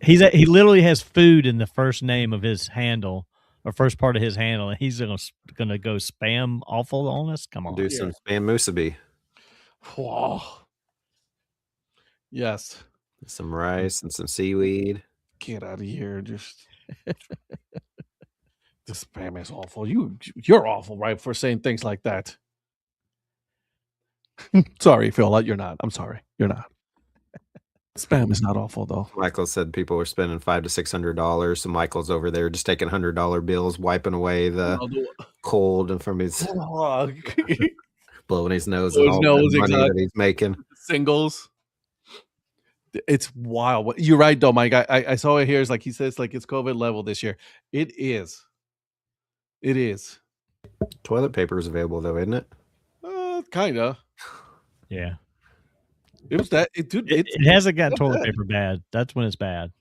He literally has food in the first name of his handle, or first part of his handle, and he's gonna go spam awful on us. Come on, do some spam musubi. Whoa. Yes. Some rice and some seaweed. Get out of here. Just the spam is awful. You're awful, right, for saying things like that. Sorry, Phil. You're not. I'm sorry. You're not. Spam is not awful though. Michael said people were spending $500 to $600. So Michael's over there just taking $100 bills, wiping away the cold and from his blowing his nose and all the money that he's making. Singles. It's wild. You're right though, Mike. I saw it here. It's like he says, like it's COVID level this year. It is. It is. Toilet paper is available though, isn't it? Kinda. Yeah. It was that. It hasn't got toilet paper bad. That's when it's bad.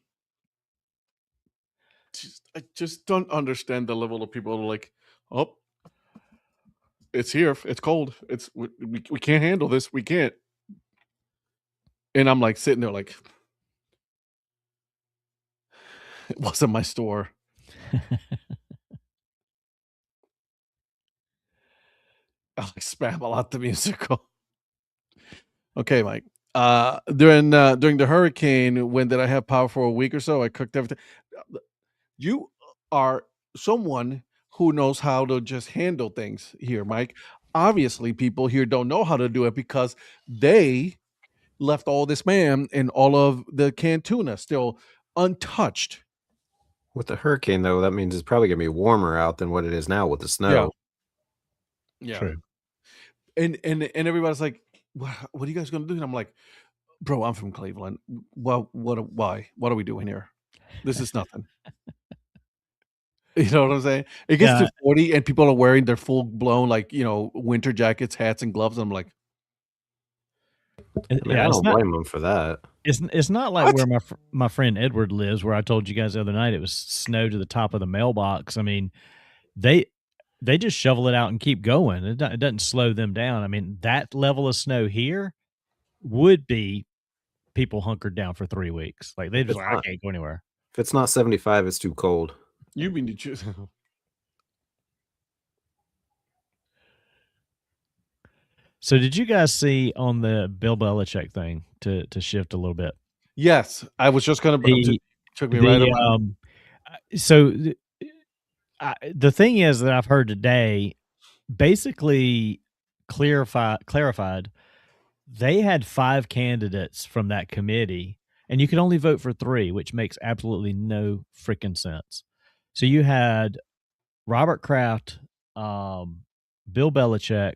I just don't understand the level of people who are like, oh, it's here. It's cold. We can't handle this. We can't. And I'm like sitting there like, it wasn't my store. I like spam a lot the musical. Okay, Mike. During the hurricane, when did I have power for a week or so? I cooked everything. You are someone who knows how to just handle things here, Mike. Obviously, people here don't know how to do it because they left all this spam and all of the canned tuna still untouched. With the hurricane, though, that means it's probably going to be warmer out than what it is now with the snow. Yeah. True. And everybody's like, what are you guys going to do? And I'm like, bro, I'm from Cleveland. Well, why? What are we doing here? This is nothing. You know what I'm saying? It gets to 40 and people are wearing their full blown, like, winter jackets, hats, and gloves. And I'm like, I don't blame them for that. It's not like where my friend Edward lives, where I told you guys the other night it was snow to the top of the mailbox. I mean, they just shovel it out and keep going. It doesn't slow them down. I mean, that level of snow here would be people hunkered down for 3 weeks. Like they just I can't go anywhere. If it's not 75, it's too cold. You mean to choose? So did you guys see on the Bill Belichick thing to shift a little bit? Yes, I was just going to took me right away. So the thing is that I've heard today, basically clarified, they had 5 candidates from that committee, and you could only vote for 3, which makes absolutely no freaking sense. So you had Robert Kraft, Bill Belichick,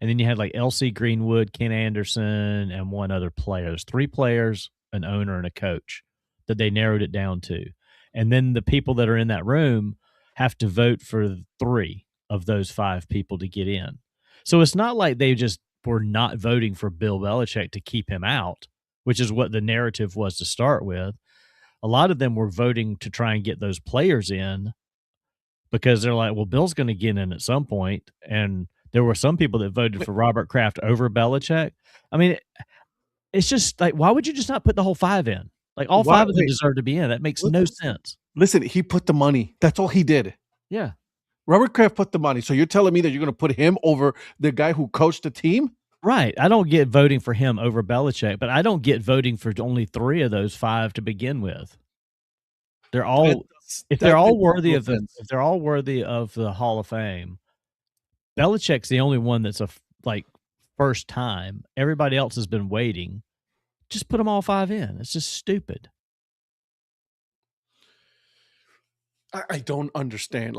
and then you had like L.C. Greenwood, Ken Anderson, and one other player. There's 3 players, an owner, and a coach that they narrowed it down to. And then the people that are in that room have to vote for 3 of those 5 people to get in. So it's not like they just were not voting for Bill Belichick to keep him out, which is what the narrative was to start with. A lot of them were voting to try and get those players in because they're like, well, Bill's going to get in at some point. And there were some people that voted for Robert Kraft over Belichick. I mean, it's just like, why would you just not put the whole 5 in? Like all 5 of them deserve to be in. That makes no sense. Listen, he put the money. That's all he did. Yeah. Robert Kraft put the money. So you're telling me that you're going to put him over the guy who coached the team? Right. I don't get voting for him over Belichick, but I don't get voting for only 3 of those 5 to begin with. They're all if they're all worthy of the Hall of Fame. Belichick's the only one that's first time. Everybody else has been waiting. Just put them all 5 in. It's just stupid. I don't understand.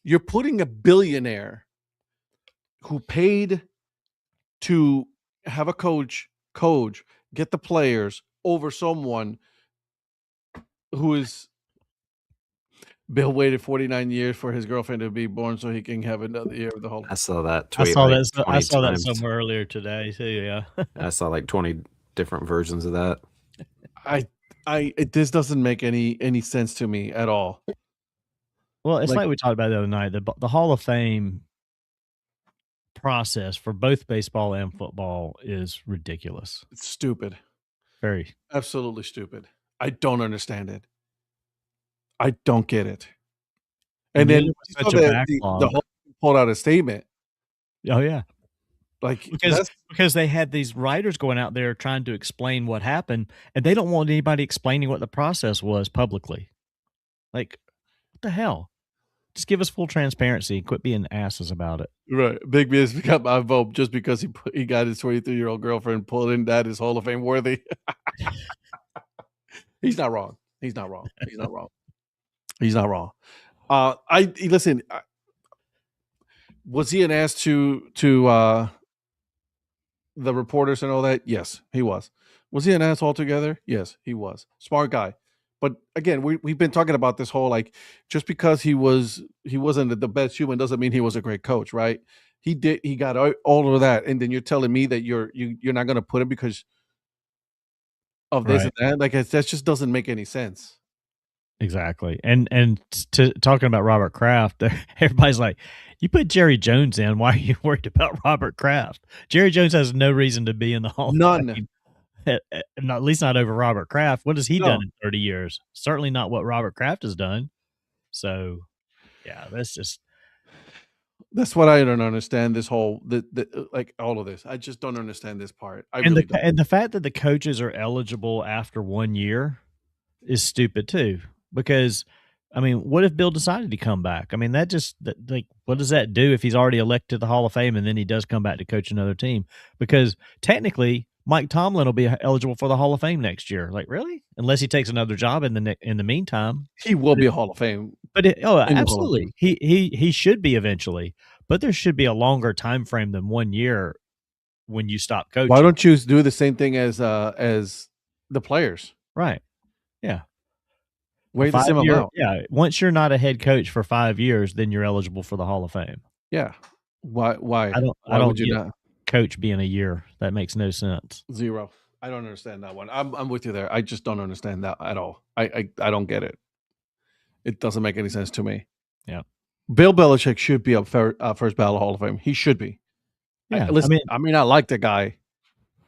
You're putting a billionaire who paid to have a coach, get the players over someone who is Bill waited 49 years for his girlfriend to be born so he can have another year of the whole. I saw that tweet. I saw that somewhere earlier today too. Yeah, I saw like 20 different versions of that. This doesn't make any sense to me at all. Well, it's like we talked about the other night. The Hall of Fame process for both baseball and football is ridiculous. It's stupid. Very. Absolutely stupid. I don't understand it. I don't get it. And then the Hall pulled out a statement. Oh yeah. Because they had these writers going out there trying to explain what happened, and they don't want anybody explaining what the process was publicly. Like, what the hell? Just give us full transparency and quit being asses about it. Right. Big B has got my vote just because he got his 23-year-old girlfriend pulled in. That is Hall of Fame worthy. He's not wrong. He's not wrong. He's not wrong. He's not wrong. Listen. Was he an ass to the reporters and all that? Yes, he was. Was he an ass altogether? Yes, he was. Smart guy. But again, we've been talking about this whole just because he wasn't the best human doesn't mean he was a great coach, right? He got all of that, and then you're telling me that you're not going to put him because of this and that. That just doesn't make any sense. Exactly. And talking about Robert Kraft, everybody's like, you put Jerry Jones in. Why are you worried about Robert Kraft? Jerry Jones has no reason to be in the Hall of Fame. At least not over Robert Kraft. What has he done in 30 years? Certainly not what Robert Kraft has done. So, yeah, that's what I don't understand. This whole all of this. I just don't understand this part. And the fact that the coaches are eligible after 1 year is stupid too. Because, I mean, what if Bill decided to come back? I mean, what does that do if he's already elected to the Hall of Fame and then he does come back to coach another team? Because technically, Mike Tomlin will be eligible for the Hall of Fame next year. Like, really? Unless he takes another job in the meantime, he will be a Hall of Fame. But absolutely, he should be eventually. But there should be a longer time frame than 1 year when you stop coaching. Why don't you do the same thing as the players? Right. Yeah. Wait the same amount. Yeah. Once you're not a head coach for 5 years, then you're eligible for the Hall of Fame. Yeah. Why? I don't get not coach being a year. That makes no sense. Zero. I don't understand that one. I'm with you there. I just don't understand that at all. I don't get it. It doesn't make any sense to me. Yeah. Bill Belichick should be up first ballot Hall of Fame. He should be. Yeah. I mean, I like the guy,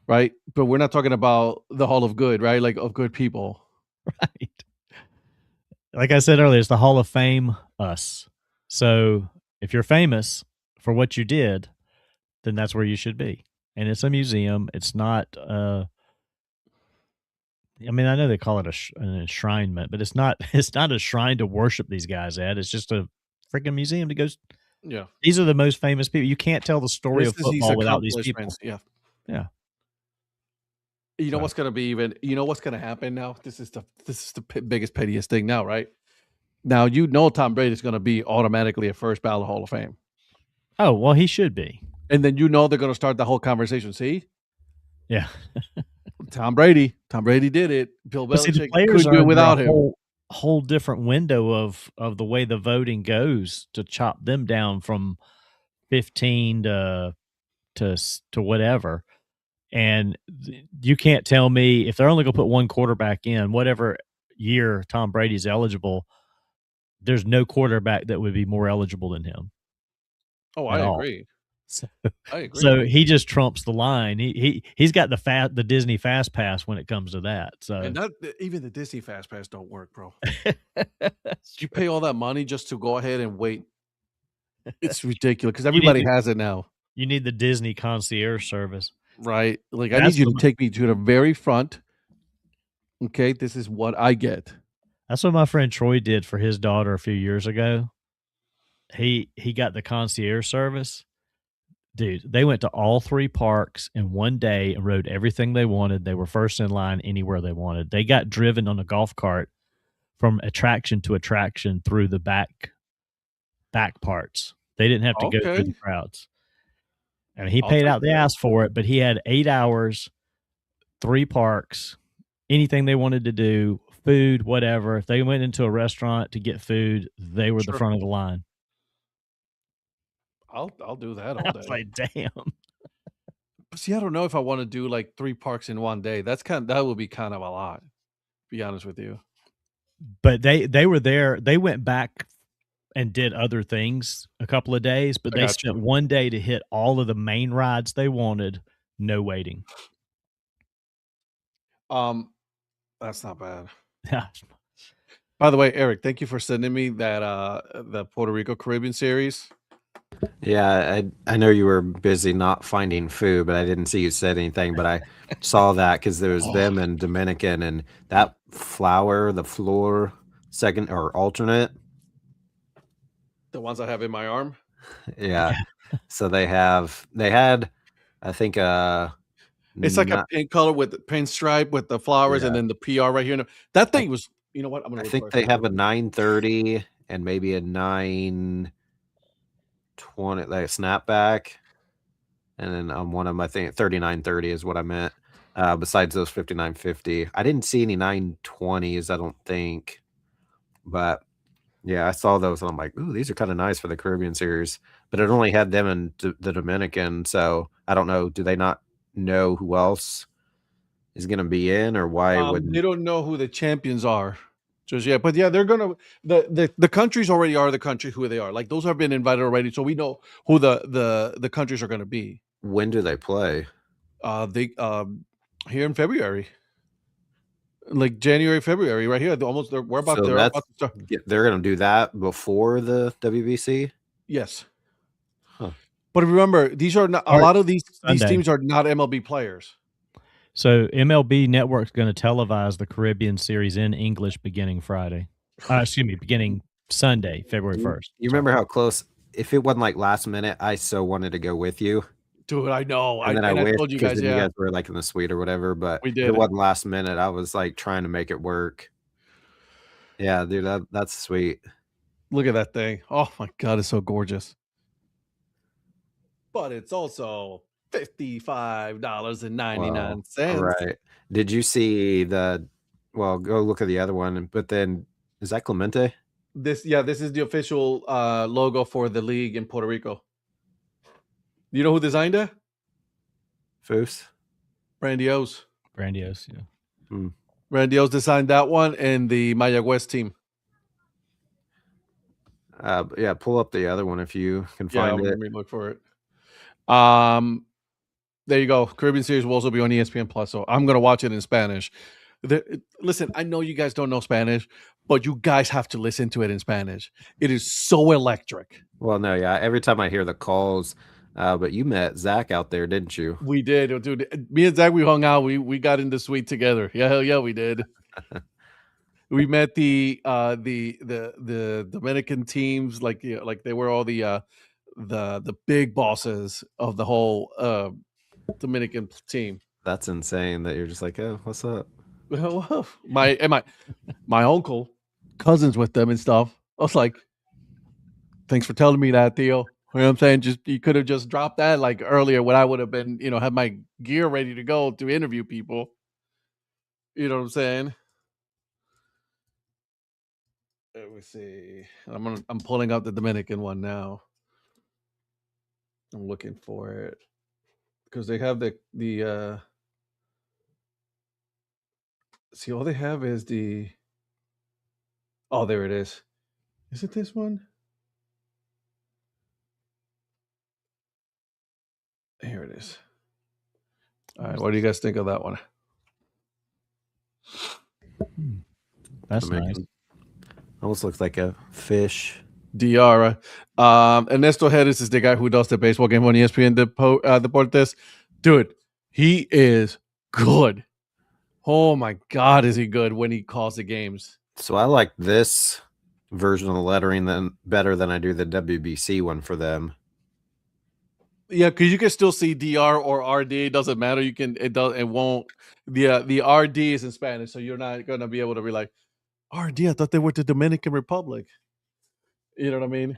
right? But we're not talking about the Hall of Good, right? Like of good people. Right. Like I said earlier, it's the Hall of Fame us. So if you're famous for what you did, then that's where you should be. And it's a museum. It's not, I mean, I know they call it an enshrinement, but it's not a shrine to worship these guys at. It's just a freaking museum to go. Yeah. These are the most famous people. You can't tell the story of football without these people. Yeah. Yeah. You know what's going to be you know what's going to happen now? This is the biggest, pettiest thing now, right? Now, Tom Brady is going to be automatically a first ballot Hall of Fame. Oh, well, he should be. And then they're going to start the whole conversation. See? Yeah. Tom Brady did it. Bill But see, the Belichick players couldn't are do it under a without him. whole different window of the way the voting goes to chop them down from 15 to whatever. And you can't tell me if they're only going to put one quarterback in, whatever year Tom Brady's eligible, there's no quarterback that would be more eligible than him Oh, at I all. agree. So, I agree. so he just trumps the line. He's got the Disney Fast Pass when it comes to that. So And even the Disney Fast Pass don't work, bro. You pay all that money just to go ahead and wait. It's ridiculous because everybody has it now. You need the Disney concierge service. Right. Like, I need you to take me to the very front. Okay, this is what I get. That's what my friend Troy did for his daughter a few years ago. He got the concierge service. Dude, they went to all 3 parks in one day and rode everything they wanted. They were first in line anywhere they wanted. They got driven on a golf cart from attraction to attraction through the back parts. They didn't have to go through the crowds. And he paid out the ass for it, but he had 8 hours, 3 parks, anything they wanted to do, food, whatever. If they went into a restaurant to get food, they were the front of the line. I'll do that all day. I was like, damn. See, I don't know if I want to do like 3 parks in one day. That would be kind of a lot, to be honest with you. But they were there. They went back and did other things a couple of days, but they spent one day to hit all of the main rides they wanted, no waiting. That's not bad. By the way, Eric, thank you for sending me that the Puerto Rico Caribbean series. Yeah, I know you were busy not finding food, but I didn't see you said anything. But I saw that because there was them and Dominican, and that the floor second or alternate. The ones I have in my arm. Yeah. So they had, I think, it's like a pink color with the pinstripe with the flowers, and then the PR right here. That thing was, you know what? I think they have a 930 and maybe a 920, like a snapback, and then on one of them, I think 3930 is what I meant. Besides those 5950, I didn't see any 920s, I don't think, but yeah, I saw those and I'm like, ooh, these are kind of nice for the Caribbean series, but it only had them and the Dominican, so I don't know. Do they not know who else is going to be in, or why wouldn't they don't know who the champions are just yet? But yeah, they're gonna the countries already are the country who they are. Like, those have been invited already, so we know who the countries are going to be. When do they play? They here in February, like January, February, right here. We're about to start. They're going to do that before the WBC. Yes. But remember, these are not a lot of these teams are not MLB players. So MLB Network's going to televise the Caribbean Series in English beginning Friday. Beginning Sunday, February 1st. You remember how close? If it wasn't like last minute, I so wanted to go with you. Dude, I know. And then I wished, told you guys, you guys were like in the suite or whatever. But we did. If it wasn't last minute, I was like trying to make it work. Yeah, dude, that's sweet. Look at that thing. Oh my God, it's so gorgeous. But it's also $55.99. Right. Did you see go look at the other one, but then is that Clemente? This is the official logo for the league in Puerto Rico. You know who designed it? Foos? Brandios, yeah. Brandios designed that one and the Mayagüez team. Yeah, pull up the other one if you can find it. Let me look for it. There you go. Caribbean Series will also be on ESPN Plus, so I'm gonna watch it in Spanish. Listen, I know you guys don't know Spanish, but you guys have to listen to it in Spanish. It is so electric. Well, no, yeah. Every time I hear the calls, but you met Zach out there, didn't you? We did, dude. Me and Zach, we hung out. We got in the suite together. Yeah, hell yeah, we did. We met the Dominican teams, like they were all the big bosses of the whole Dominican team. That's insane that you're just like, oh, what's up? My uncle, cousins with them and stuff. I was like, thanks for telling me that, Theo. You know what I'm saying? You could have just dropped that like earlier when I would have been, had my gear ready to go to interview people. You know what I'm saying? Let me see. I'm pulling up the Dominican one now. I'm looking for it because they have the see, all they have is the. Oh, there it is. Is it this one? Here it is. All right, what do you guys think of that one? That's nice. Almost looks like a fish. Diarra. Ernesto Hedges is the guy who does the baseball game on ESPN Deportes. Dude, he is good. Oh my God, is he good when he calls the games? So I like this version of the lettering better than I do the WBC one for them. Yeah, because you can still see DR or RD. It doesn't matter. It won't. The RD is in Spanish, so you're not gonna be able to be like, RD, I thought they were the Dominican Republic. You know what I mean?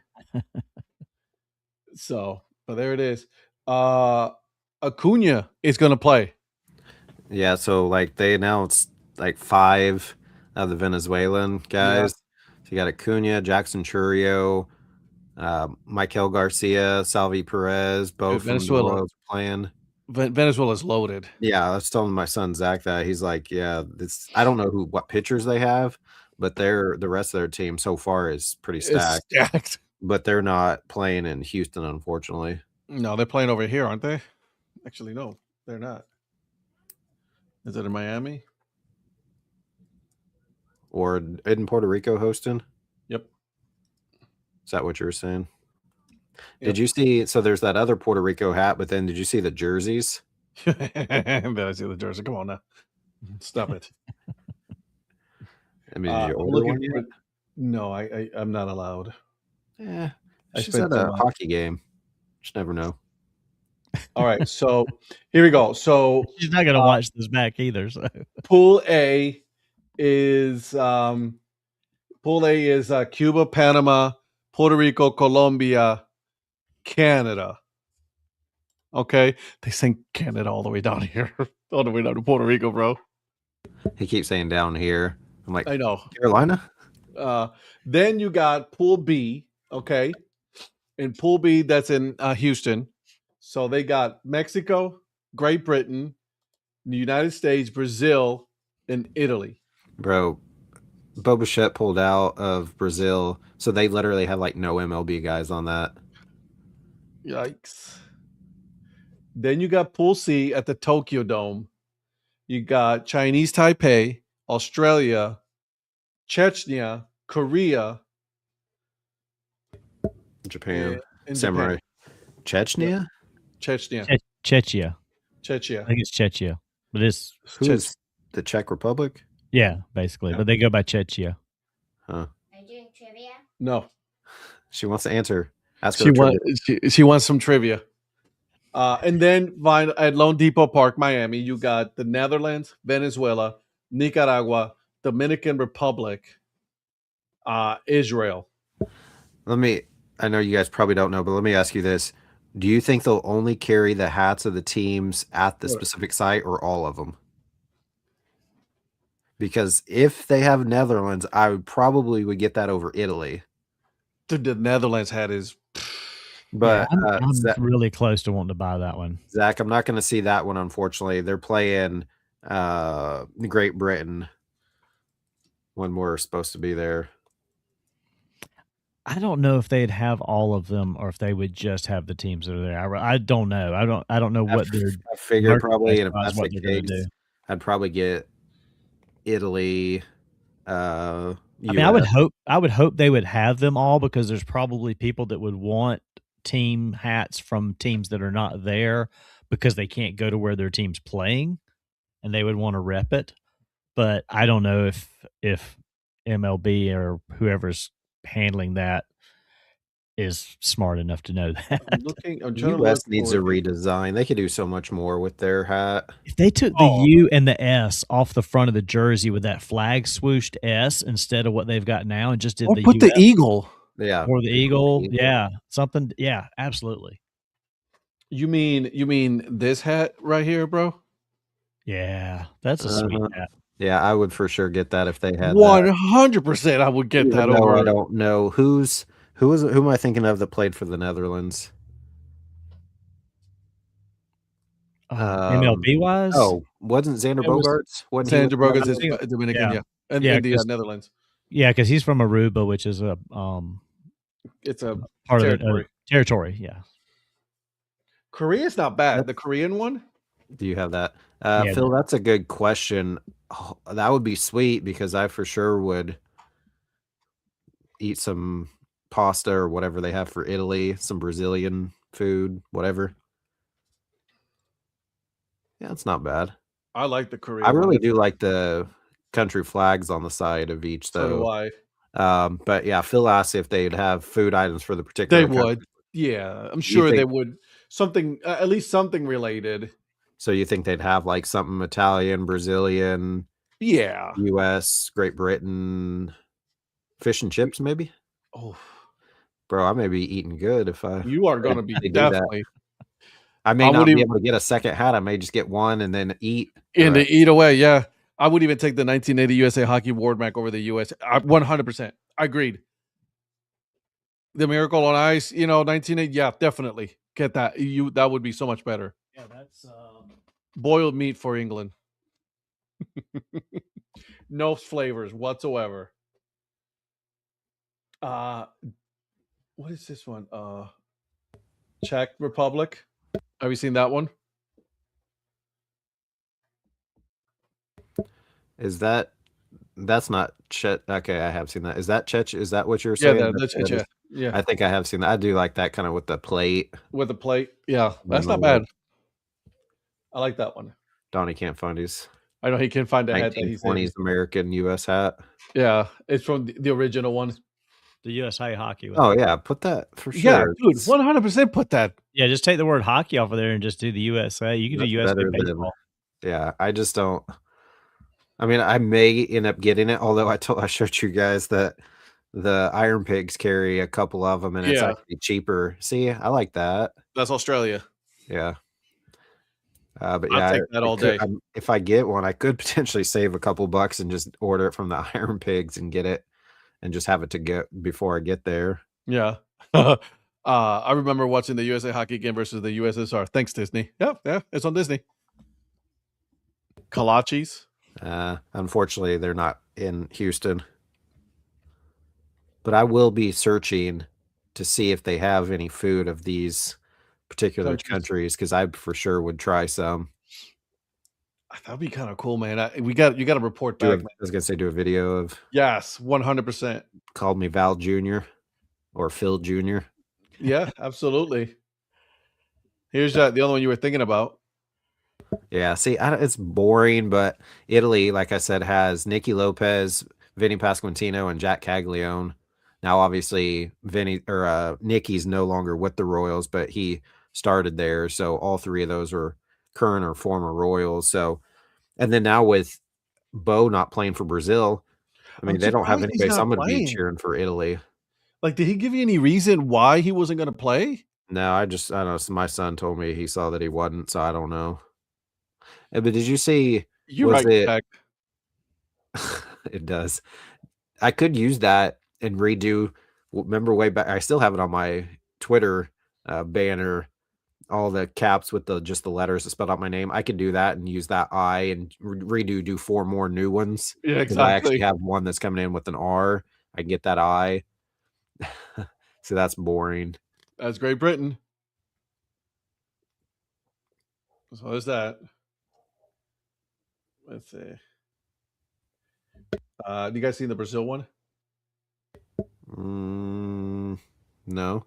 So, but there it is. Acuna is gonna play. Yeah, so like they announced like 5 of the Venezuelan guys. So you got Acuna, Jackson Churio, Michael Garcia, Salvi Perez, both from the Royals playing. Venezuela's loaded. Yeah, I was telling my son Zach that he's like, yeah, I don't know what pitchers they have, but the rest of their team so far is pretty stacked. But they're not playing in Houston, unfortunately. No, they're playing over here, aren't they? Actually, no, they're not. Is it in Miami? Or in Puerto Rico hosting? Yep. Is that what you were saying? Yep. Did you see? So there's that other Puerto Rico hat, but then did you see the jerseys? Did I see the jersey? Come on now. Stop it. I mean, did you order one yet? No, I'm not allowed. Yeah, she's at a hockey game. Just never know. All right, so here we go. So she's not gonna watch this back either. So Pool A is Cuba, Panama, Puerto Rico, Colombia, Canada. Okay, they sent Canada all the way down here, all the way down to Puerto Rico, bro. He keeps saying down here. I'm like, I know, Carolina. Then you got Pool B, okay, and Pool B that's in Houston. So they got Mexico, Great Britain, the United States, Brazil, and Italy. Bro, Bo Bichette pulled out of Brazil, so they literally have like no MLB guys on that. Yikes. Then you got Pool C at the Tokyo Dome. You got Chinese Taipei, Australia, Chechnya, Korea, Japan, Samurai. Chechnya? Chechnya. Chechnya. Chechnya. I think it's Chechnya. But it's who's the Czech Republic? Yeah, basically. Yeah. But they go by Chechnya. Huh. Are you doing trivia? No. She wants to answer. Ask her she wants some trivia. And then at Lone Depot Park, Miami, you got the Netherlands, Venezuela, Nicaragua, Dominican Republic, Israel. I know you guys probably don't know, but let me ask you this. Do you think they'll only carry the hats of the teams at the specific site or all of them? Because if they have Netherlands, I would probably get that over Italy. The Netherlands hat is... But yeah, I'm really close to wanting to buy that one. Zach, I'm not going to see that one, unfortunately. They're playing Great Britain when we're supposed to be there. I don't know if they'd have all of them or if they would just have the teams that are there. I don't know. I don't know what they're. I figure probably, and if that's the case, I'd probably get Italy. I mean, I would hope they would have them all because there's probably people that would want team hats from teams that are not there because they can't go to where their team's playing, and they would want to rep it. But I don't know if MLB or whoever's handling that is smart enough to know that. US needs a redesign. They could do so much more with their hat. If they took the U and the S off the front of the jersey with that flag swooshed S instead of what they've got now and just did the put the eagle. Yeah. Or the eagle. Yeah. Something. Yeah, absolutely. You mean this hat right here, bro? Yeah. That's a sweet hat. Yeah, I would for sure get that if they had that. 100%, I would get Even that though over. I don't know who am I thinking of that played for the Netherlands? MLB wise, Oh, wasn't Xander it was Bogaerts? Wasn't he Sandra with Bogas the is Netherlands? Dominican, yeah, and yeah, in the 'cause Netherlands. yeah, because he's from Aruba, which is a It's a part of the territory. territory. Yeah, Korea's not bad. The Korean one? Do you have that? Yeah, Phil, that's a good question. Oh, that would be sweet because I for sure would eat some pasta or whatever they have for Italy, some Brazilian food, whatever. Yeah, it's not bad. I like the Korea I one. really do like the country flags on the side of each, So do though. I. But yeah, Phil asked if they'd have food items for the They particular country. would. Yeah, I'm You sure they think would. Something, at least something related. so? You think they'd have like something Italian, Brazilian, Yeah. U.S., Great Britain, fish and chips, maybe? Oh, Bro, I may be eating good if you are going to be they do that. definitely. I may I not would be even able to get a second hat. I may just get one and then eat. in the the rest. eat away. Yeah, I would even take the 1980 USA Hockey Award Mac over the US. 100%. I agreed. The Miracle on Ice, 1980. Yeah, definitely get that. That would be so much better. yeah, that's Boiled meat for England. No flavors whatsoever. What is this one? Czech Republic. Have you seen that one? Is that's not Chet? Okay, I have seen that. Is that Czech? Is that what you're Yeah, saying? that's it. Yeah, yeah. I think I have seen that. I do like that kind of with the plate. With a plate. Yeah, that's the not bad. I like that one. Donnie can't find his I know he can find a hat that he's in. 1920s American U.S. hat. Yeah, it's from the original one. the USA hockey. Oh yeah, put that for sure. Yeah, dude, 100% put that. Yeah, just take the word hockey off of there and just do the USA. You can do That's USA better than- baseball. Yeah, I just don't. I mean, I may end up getting it, although I showed you guys that the Iron Pigs carry a couple of them, and it's Yeah. actually cheaper. See, I like that. That's Australia. Yeah. But I'll yeah, take that all day. If I get one, I could potentially save a couple bucks and just order it from the Iron Pigs and get it, and just have it to get before I get there. Yeah. I remember watching the USA hockey game versus the USSR. Thanks, Disney. Yeah, it's on Disney. Kolaches. Unfortunately, they're not in Houston. But I will be searching to see if they have any food of these particular countries, because I for sure would try some. That'd be kind of cool, man. You got to report back. I was gonna say do a video of. Yes, 100%. Called me Val Jr. or Phil Jr. Yeah, absolutely. Here's the other one you were thinking about. Yeah, see, it's boring, but Italy, like I said, has Nicky Lopez, Vinny Pasquantino, and Jack Caglione. Now, obviously, Nicky's no longer with the Royals, but he started there, so all three of those are current or former Royals. So, and then now with Bo not playing for Brazil, I mean, they don't have anybody, so I'm going to be cheering for Italy. Like, did he give you any reason why he wasn't going to play? No, I don't know. So my son told me he saw that he wasn't, so I don't know. But did you see? You're right, Jack. It does. I could use that and redo. Remember way back? I still have it on my Twitter banner. All the caps with just the letters that spelled out my name. I could do that and use that I and do 4 more new ones. Yeah, exactly. I actually have one that's coming in with an R. I can get that I. So that's boring. That's Great Britain. So there's that. Let's see. Do you guys see the Brazil one? No.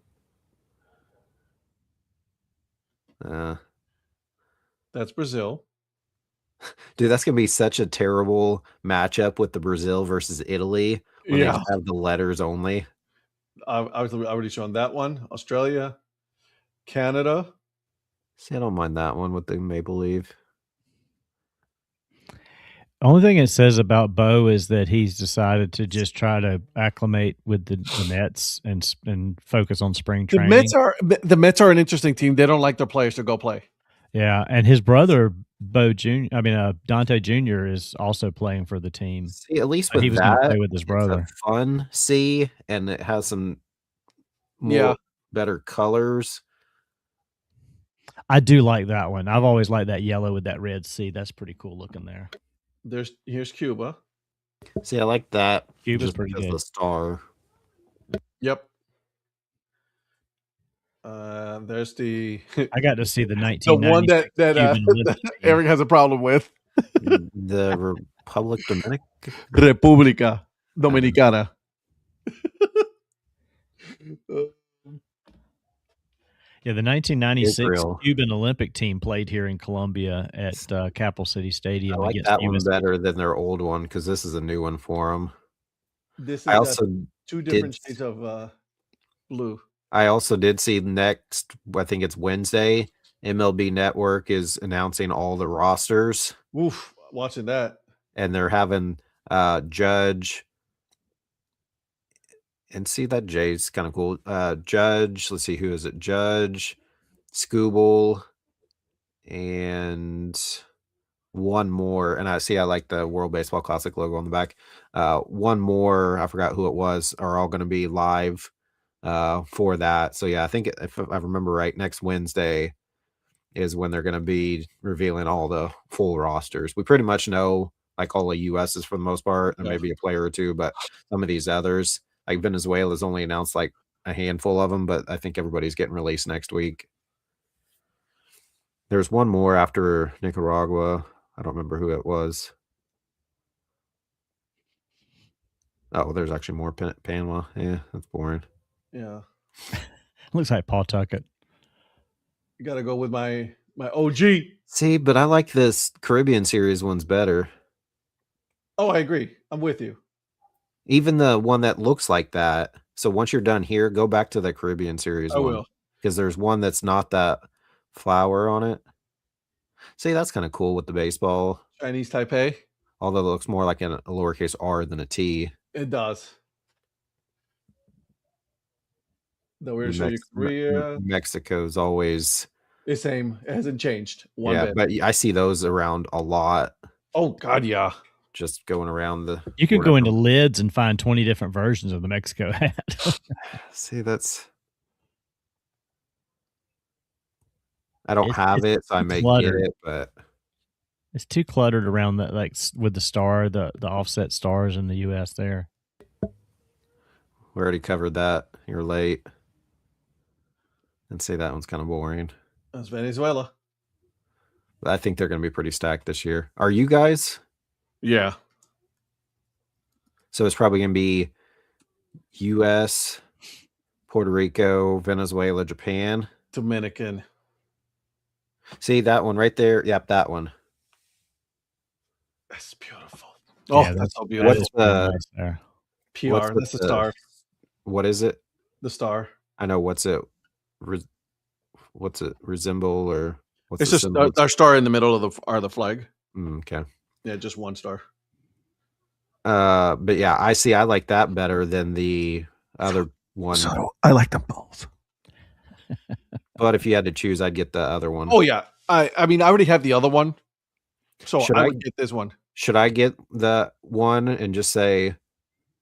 That's Brazil. Dude, that's gonna be such a terrible matchup with the Brazil versus Italy when they just have the letters only. I was already shown that one. Australia, Canada. See, I don't mind that one with the Maple Leaf. The only thing it says about Bo is that he's decided to just try to acclimate with the Mets and focus on spring training. The Mets are an interesting team. They don't like their players to go play. Yeah, and his brother Dante Jr. is also playing for the team. See, at least But with he was going to that, play with his it's a brother. fun C, and it has some Yeah. better colors. I do like that one. I've always liked that yellow with that red C. That's pretty cool looking there. Here's Cuba. See, I like that. Cuba's just pretty because good. the star. Yep. There's the I got to see the the one 1996 that Cuban Olympic team. Eric has a problem with. The Republic República Dominicana. Yeah, the 1996 Israel. Cuban Olympic team played here in Colombia at Capital City Stadium. I like against that one USA. better than their old one because this is a new one for them. This is I also two different shades of blue. I also did see next, I think it's Wednesday, MLB Network is announcing all the rosters. Oof, watching that. And they're having Judge. And see, that J's kind of cool. Judge, let's see, who is it? Judge, Scooble, and one more. And I like the World Baseball Classic logo on the back. One more, I forgot who it was, are all going to be live for that. So yeah, I think if I remember right, next Wednesday is when they're going to be revealing all the full rosters. We pretty much know like all the US's for the most part. There may be a player or two, but some of these others, like Venezuela's only announced like a handful of them, but I think everybody's getting released next week. There's one more after Nicaragua. I don't remember who it was. Oh, there's actually more Panama. Yeah, that's boring. Yeah. Looks like Paul Tuckett. You got to go with my OG. See, but I like this Caribbean series one's better. Oh, I agree. I'm with you. Even the one that looks like that. So once you're done here, go back to the Caribbean series one. will. Because there's one that's not that flower on it. See, that's kind of cool with the baseball. Chinese Taipei. Although it looks more like a lowercase R than a T. It does. Though we're showing you Korea. Mexico's always the same. It hasn't changed one bit. But I see those around a lot. Oh God, yeah. Just going around the. You could go into lids and find 20 different versions of the Mexico hat. See, that's. I don't have it, so I may get it, but it's too cluttered around that, like with the star, the offset stars in the U.S. there. We already covered that. You're late. And say that one's kind of boring. That's Venezuela. I think they're going to be pretty stacked this year. Are you guys? Yeah. So it's probably going to be U.S., Puerto Rico, Venezuela, Japan. Dominican. See that one right there? Yep, that one. That's beautiful. Oh, yeah, that's so beautiful. What's the nice there? PR? That's the star. What is it? The star. I know. What's it? What's it resemble or what's it's just our star in the middle of the flag. Okay. Yeah, just one star. But yeah, I like that better than the other one. So I like them both. But if you had to choose, I'd get the other one. Oh yeah. I mean I already have the other one. So I would get this one. Should I get the one and just say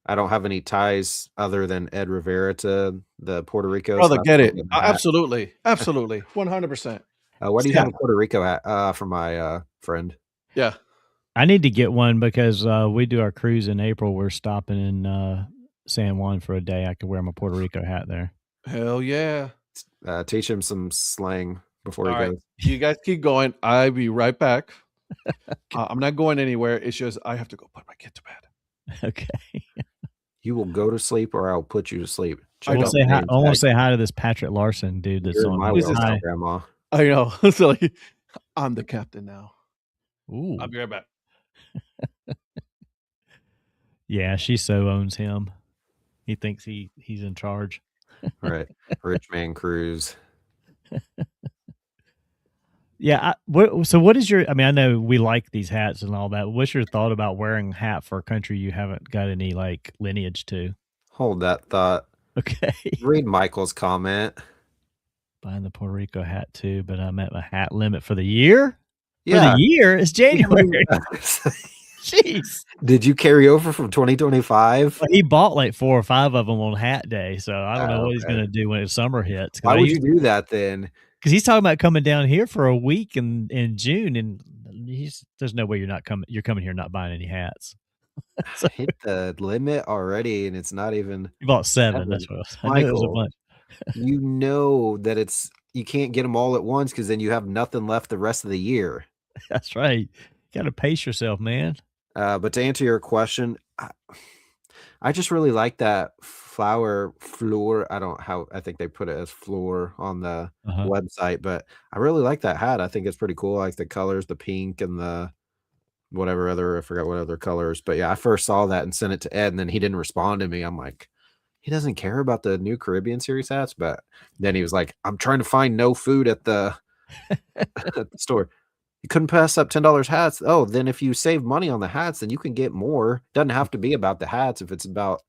I don't have any ties other than Ed Rivera to the Puerto Rico? Brother, get it. Absolutely. Absolutely. 100%. What do you have in Puerto Rico hat for my friend? Yeah. I need to get one because we do our cruise in April. We're stopping in San Juan for a day. I could wear my Puerto Rico hat there. Hell yeah. Teach him some slang before he goes. You guys keep going. I'll be right back. I'm not going anywhere. It's just I have to go put my kid to bed. Okay. You will go to sleep or I'll put you to sleep. I want to say hi to this Patrick Larson dude that's on my grandma. I know. So like, I'm the captain now. Ooh. I'll be right back. Yeah, she so owns him. He thinks he's in charge. Right. Rich man cruise. Yeah. So what is your, I mean, I know we like these hats and all that. What's your thought about wearing a hat for a country you haven't got any like lineage to? Hold that thought. Okay. Read Michael's comment. Buying the Puerto Rico hat too, but I'm at my hat limit for the year. For the Yeah. year, it's January. Jeez. Did you carry over from 2025? Well, he bought like 4 or 5 of them on Hat Day, so I don't know what he's Okay. gonna do when summer hits. Why would you do that then? Because he's talking about coming down here for a week in June, and there's no way you're coming here not buying any hats. So Hit the limit already, and it's not even he bought 7, 7. that's what I knew it was a Michael, bunch. you know that you can't get them all at once because then you have nothing left the rest of the year. That's right. You gotta pace yourself, man. But to answer your question, I just really like that floor. I think they put it as floor on the Uh-huh. website, but I really like that hat. I think it's pretty cool. I like the colors, the pink and the I forgot what other colors. But yeah, I first saw that and sent it to Ed, and then he didn't respond to me. I'm like, he doesn't care about the new Caribbean series hats. But then he was like, I'm trying to find no food at the at the store. You couldn't pass up $10 hats. Oh, then if you save money on the hats, then you can get more. Doesn't have to be about the hats if it's about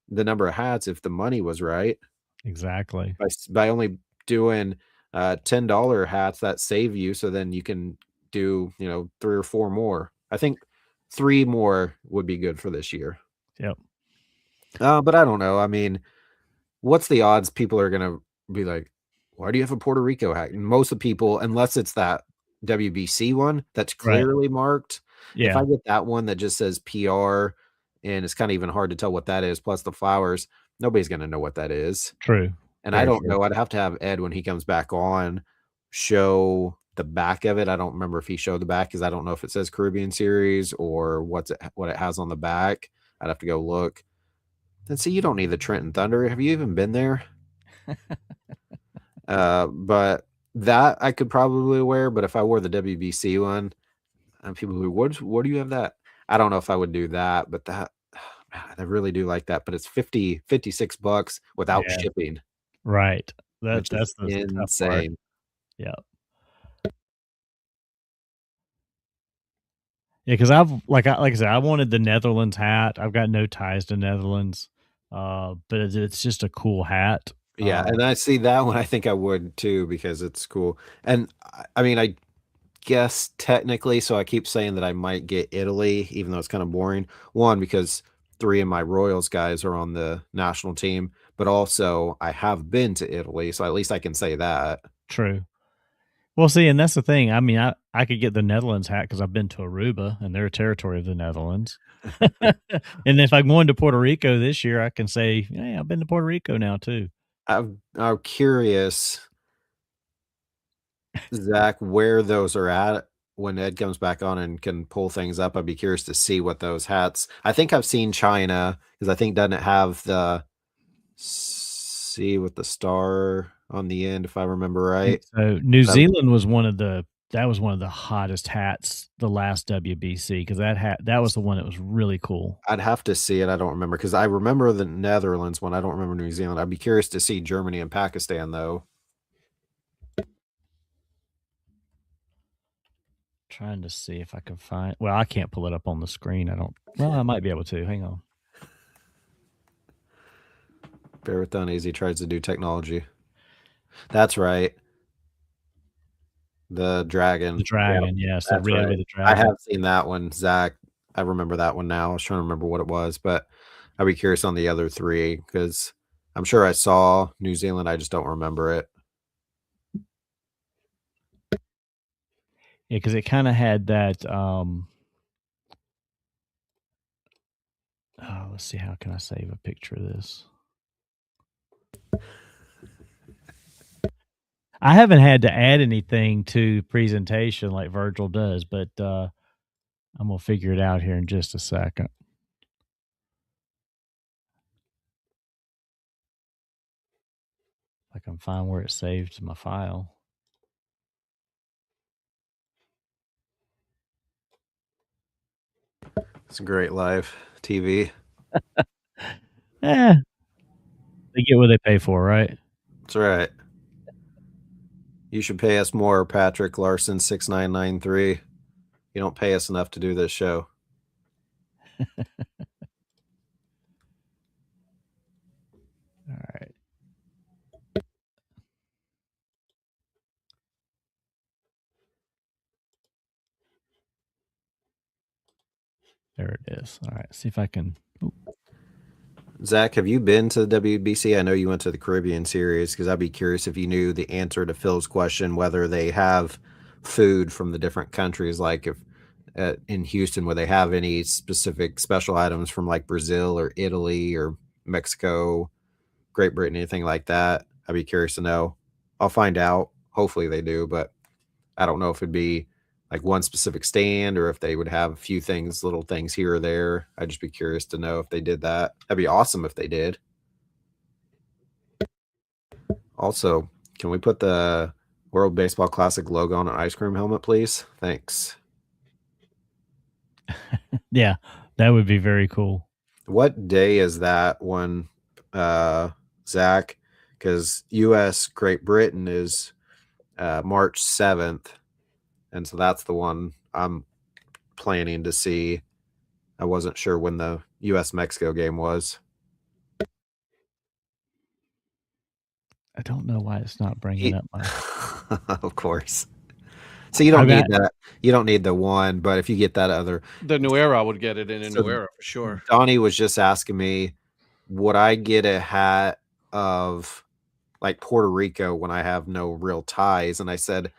the number of hats, if the money was right. Exactly. By only doing $10 hats that save you, so then you can do 3 or 4 more. I think 3 more would be good for this year. Yep. But I don't know. I mean, what's the odds people are gonna be like, why do you have a Puerto Rico hat? And most of the people, unless it's that WBC one that's Right. clearly marked. If Yeah. I get that one that just says PR and it's kind of even hard to tell what that is, plus the flowers, nobody's gonna know what that is. True. And I Very don't true. know. I'd have to have Ed when he comes back on show the back of it. I don't remember if he showed the back because I don't know if it says Caribbean Series or what it has on the back. I'd have to go look. And see, you don't need the Trenton Thunder. Have you even been there? But that I could probably wear. But if I wore the WBC one, and people who what do you have that? I don't know if I would do that, but that I really do like that. But it's $56 without Yeah. shipping, Right. which is That's the tough part. insane. Yeah. Yeah, because like I said, I wanted the Netherlands hat. I've got no ties to Netherlands, but it's just a cool hat. Yeah, and I see that one, I think I would too because it's cool. And I mean, I guess technically, so I keep saying that I might get Italy, even though it's kind of boring. One, because 3 of my Royals guys are on the national team, but also I have been to Italy, so at least I can say that. True. Well, see, and that's the thing. I mean, I could get the Netherlands hat because I've been to Aruba and they're a territory of the Netherlands. And if I'm going to Puerto Rico this year, I can say, "Hey, I've been to Puerto Rico now too." I'm curious, Zach, where those are at when Ed comes back on and can pull things up. I'd be curious to see what those hats. I think I've seen China because I think doesn't it have the C with the star on the end, if I remember right. So New But Zealand was one of the hottest hats the last WBC because that was the one that was really cool. I'd have to see it. I don't remember because I remember the Netherlands one. I don't remember New Zealand. I'd be curious to see Germany and Pakistan though. Trying to see if I can find. Well, I can't pull it up on the screen. I don't. Well, I might be able to. Hang on. Bear with Donnie as he tries to do technology. That's right. The dragon. The dragon, yes, That's really right. the I dragon. have seen that one, Zach. I remember that one now. I was trying to remember what it was, but I'd be curious on the other 3 because I'm sure I saw New Zealand. I just don't remember it. Yeah, because it kind of had that. Oh, let's see. How can I save a picture of this? I haven't had to add anything to presentation like Virgil does, but I'm gonna figure it out here in just a second. If I can find where it's saved to my file. It's a great live TV. Eh, they get what they pay for, right? That's right. You should pay us more, Patrick Larson 6993. You don't pay us enough to do this show. All right. There it is. All right, see if I can. Ooh. Zach, have you been to the WBC? I know you went to the Caribbean Series, because I'd be curious if you knew the answer to Phil's question, whether they have food from the different countries, like if in Houston, where they have any specific special items from like Brazil or Italy or Mexico, Great Britain, anything like that. I'd be curious to know. I'll find out. Hopefully they do, but I don't know if it'd be like one specific stand or if they would have a few things, little things here or there. I'd just be curious to know if they did that. That'd be awesome if they did. Also, can we put the World Baseball Classic logo on an ice cream helmet, please? Thanks. Yeah, that would be very cool. What day is that one, Zach? Because U.S. Great Britain is March 7th. And so that's the one I'm planning to see. I wasn't sure when the U.S.-Mexico game was. I don't know why it's not bringing up my. Of course. So you don't need that. You don't need the one, but if you get that other, the New Era would get it in a New Era for sure. Donnie was just asking me, would I get a hat of like Puerto Rico when I have no real ties? And I said,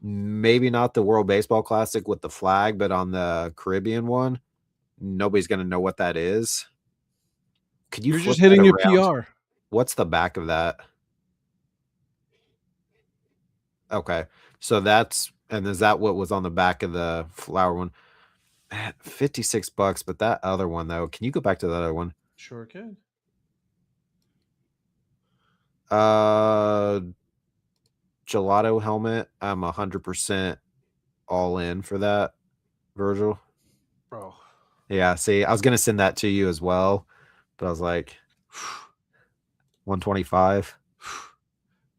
maybe not the World Baseball Classic with the flag, but on the Caribbean one, nobody's going to know what that is. Could you? You're just hitting your PR. What's the back of that? Okay, so that's, and is that what was on the back of the flower one? $56, but that other one though, can you go back to the other one? Sure can. Gelato helmet. I'm 100% all in for that, Virgil. Bro. Yeah, see, I was gonna send that to you as well, but I was like, 125.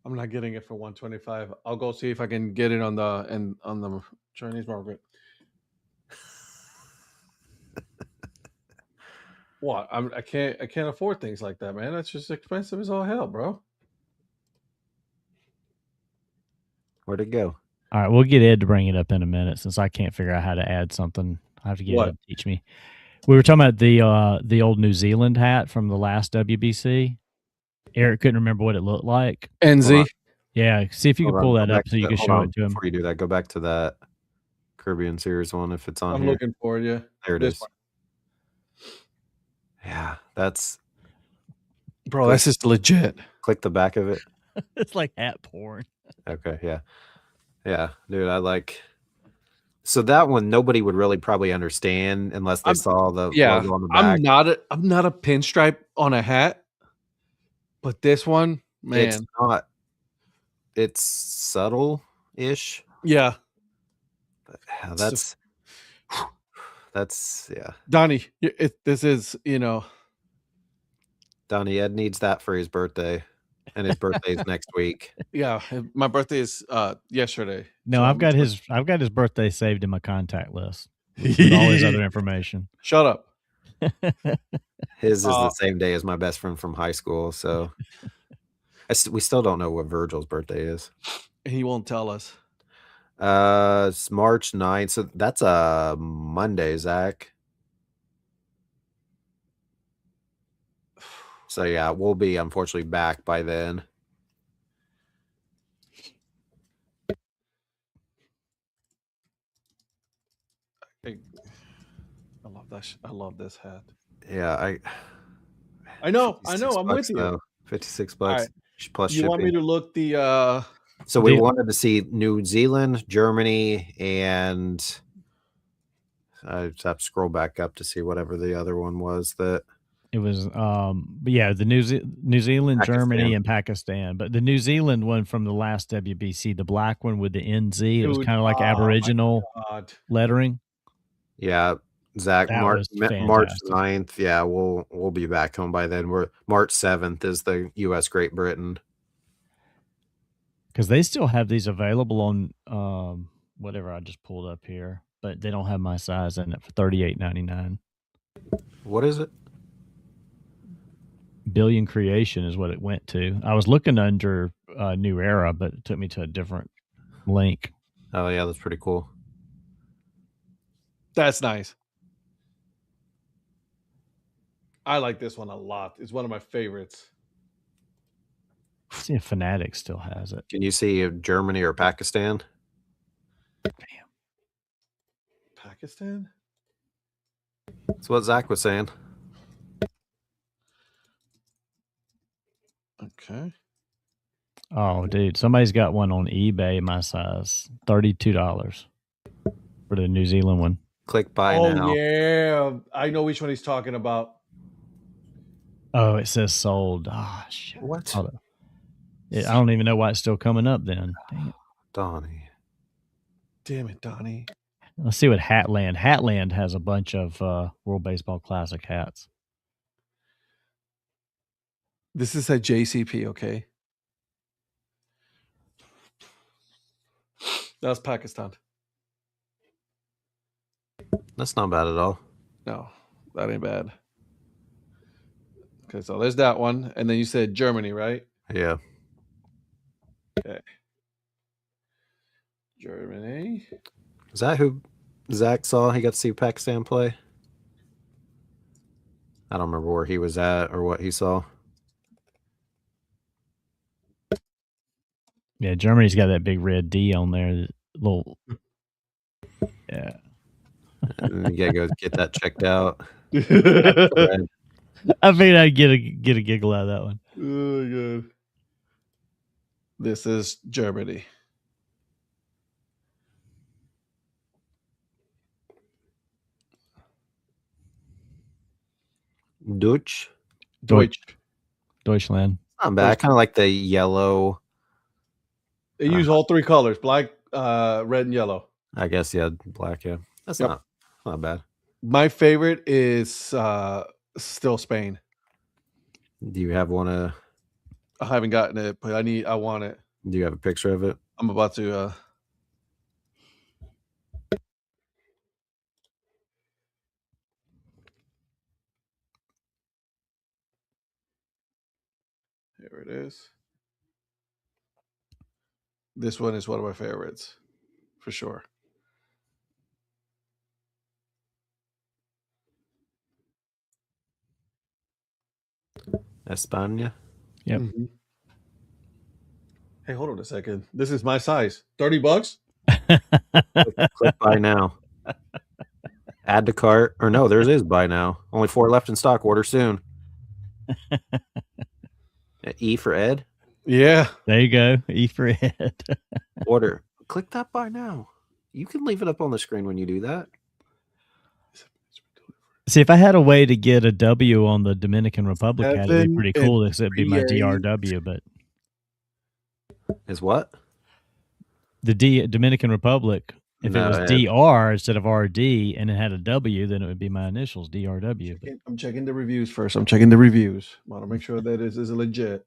I'm not getting it for 125. I'll go see if I can get it on the Chinese market. What? I can't afford things like that, man. That's just expensive as all hell, bro. Where'd it go? All right, we'll get Ed to bring it up in a minute, since I can't figure out how to add something. I have to get Ed to teach me. We were talking about the old New Zealand hat from the last WBC. Eric couldn't remember what it looked like. NZ. Yeah, see if you can pull that up so you can show it to him. Before you do that, go back to that Caribbean Series one if it's on here. I'm looking for it, yeah. There it is. Yeah, that's... Bro, that's just legit. Click the back of it. It's like hat porn. Okay, yeah. Yeah, dude, I like... So that one, nobody would really probably understand unless they saw the logo on the back. I'm not a pinstripe on a hat, but this one, man. It's not... It's subtle-ish. Yeah. That's yeah. Donnie, this is, Donnie, Ed needs that for his birthday, and his birthday's next week. Yeah, my birthday is yesterday. No, so I've got his birthday saved in my contact list with all his other information. Shut up. His is the same day as my best friend from high school, so we still don't know what Virgil's birthday is. He won't tell us. It's March 9th, so that's a Monday, Zach. So yeah, we'll be unfortunately back by then. I love that. I love this hat. Yeah, I know. I'm with you. Though. $56 right. plus you shipping. Want me to look the So we wanted to see New Zealand, Germany, and I just have to scroll back up to see whatever the other one was that it was. Yeah, the New Zealand, Pakistan. Germany, and Pakistan. But the New Zealand one from the last WBC, the black one with the NZ, it was kind of like Aboriginal lettering. Yeah, Zach, March 9th. Yeah, we'll be back home by then. March 7th is the U.S. Great Britain. Because they still have these available on whatever I just pulled up here, but they don't have my size in it for $38.99. What is it? Billion Creation is what it went to. I was looking under New Era, but it took me to a different link. Oh yeah, that's pretty cool. That's nice. I like this one a lot. It's one of my favorites. See if Fanatic still has it. Can you see Germany or Pakistan? Damn. Pakistan? That's what Zach was saying. Okay. Oh, dude, somebody's got one on eBay my size, $32 for the New Zealand one. Click buy Oh now. yeah, I know which one he's talking about. Oh, it says sold. Ah, shit. What? Hold up. I don't even know why it's still coming up then. Dang it. Donnie. Damn it, Donnie. Let's see what Hatland. Hatland has a bunch of World Baseball Classic hats. This is at JCP, okay? That's Pakistan. That's not bad at all. No, that ain't bad. Okay, so there's that one. And then you said Germany, right? Yeah. Okay. Germany. Is that who Zach saw? He got to see Pakistan play? I don't remember where he was at or what he saw. Yeah, Germany's got that big red D on there. Little. Yeah. You gotta go get that checked out. I figured I'd get a giggle out of that one. Oh, good. This is Germany. Deutschland. Not bad. I kind of like the yellow. They use all three colors: black, red, and yellow. I guess, yeah, black, yeah. That's not bad. My favorite is still Spain. Do you have one? I haven't gotten it, but I want it. Do you have a picture of it? I'm about to. Here it is. This one is one of my favorites, for sure. España? Yep. Mm-hmm. Hey, hold on a second. This is my size. $30? Click buy now. Add to cart. Or no, theirs is buy now. Only 4 left in stock. Order soon. E for Ed? Yeah. There you go. E for Ed. Order. Click that buy now. You can leave it up on the screen when you do that. See, if I had a way to get a W on the Dominican Republic hat, it'd be pretty cool. This would be my DRW, but is what? The Dominican Republic. If it was DR instead of RD and it had a W, then it would be my initials, DRW. I'm checking the reviews first. I'm checking the reviews. I want to make sure that this is legit.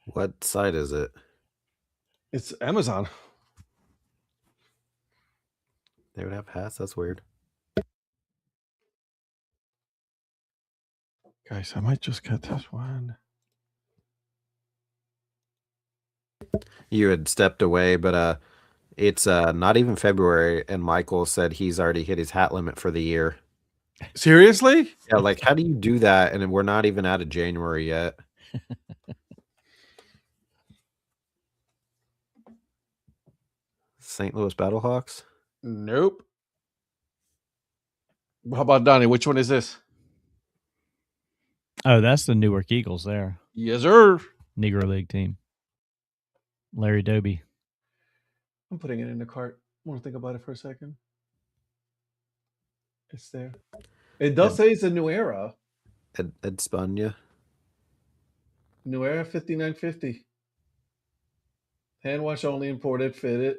What site is it? It's Amazon. They would have hats? That's weird. Guys, I might just get this one. You had stepped away, but it's not even February, and Michael said he's already hit his hat limit for the year. Seriously? Yeah, like how do you do that? And we're not even out of January yet. St. Louis Battlehawks? Nope. How about Donnie? Which one is this? Oh, that's the Newark Eagles there. Yes, sir. Negro League team. Larry Doby. I'm putting it in the cart. Want to think about it for a second? It's there. It does say it's a new era. España. New era 5950. Hand wash only, imported, fitted.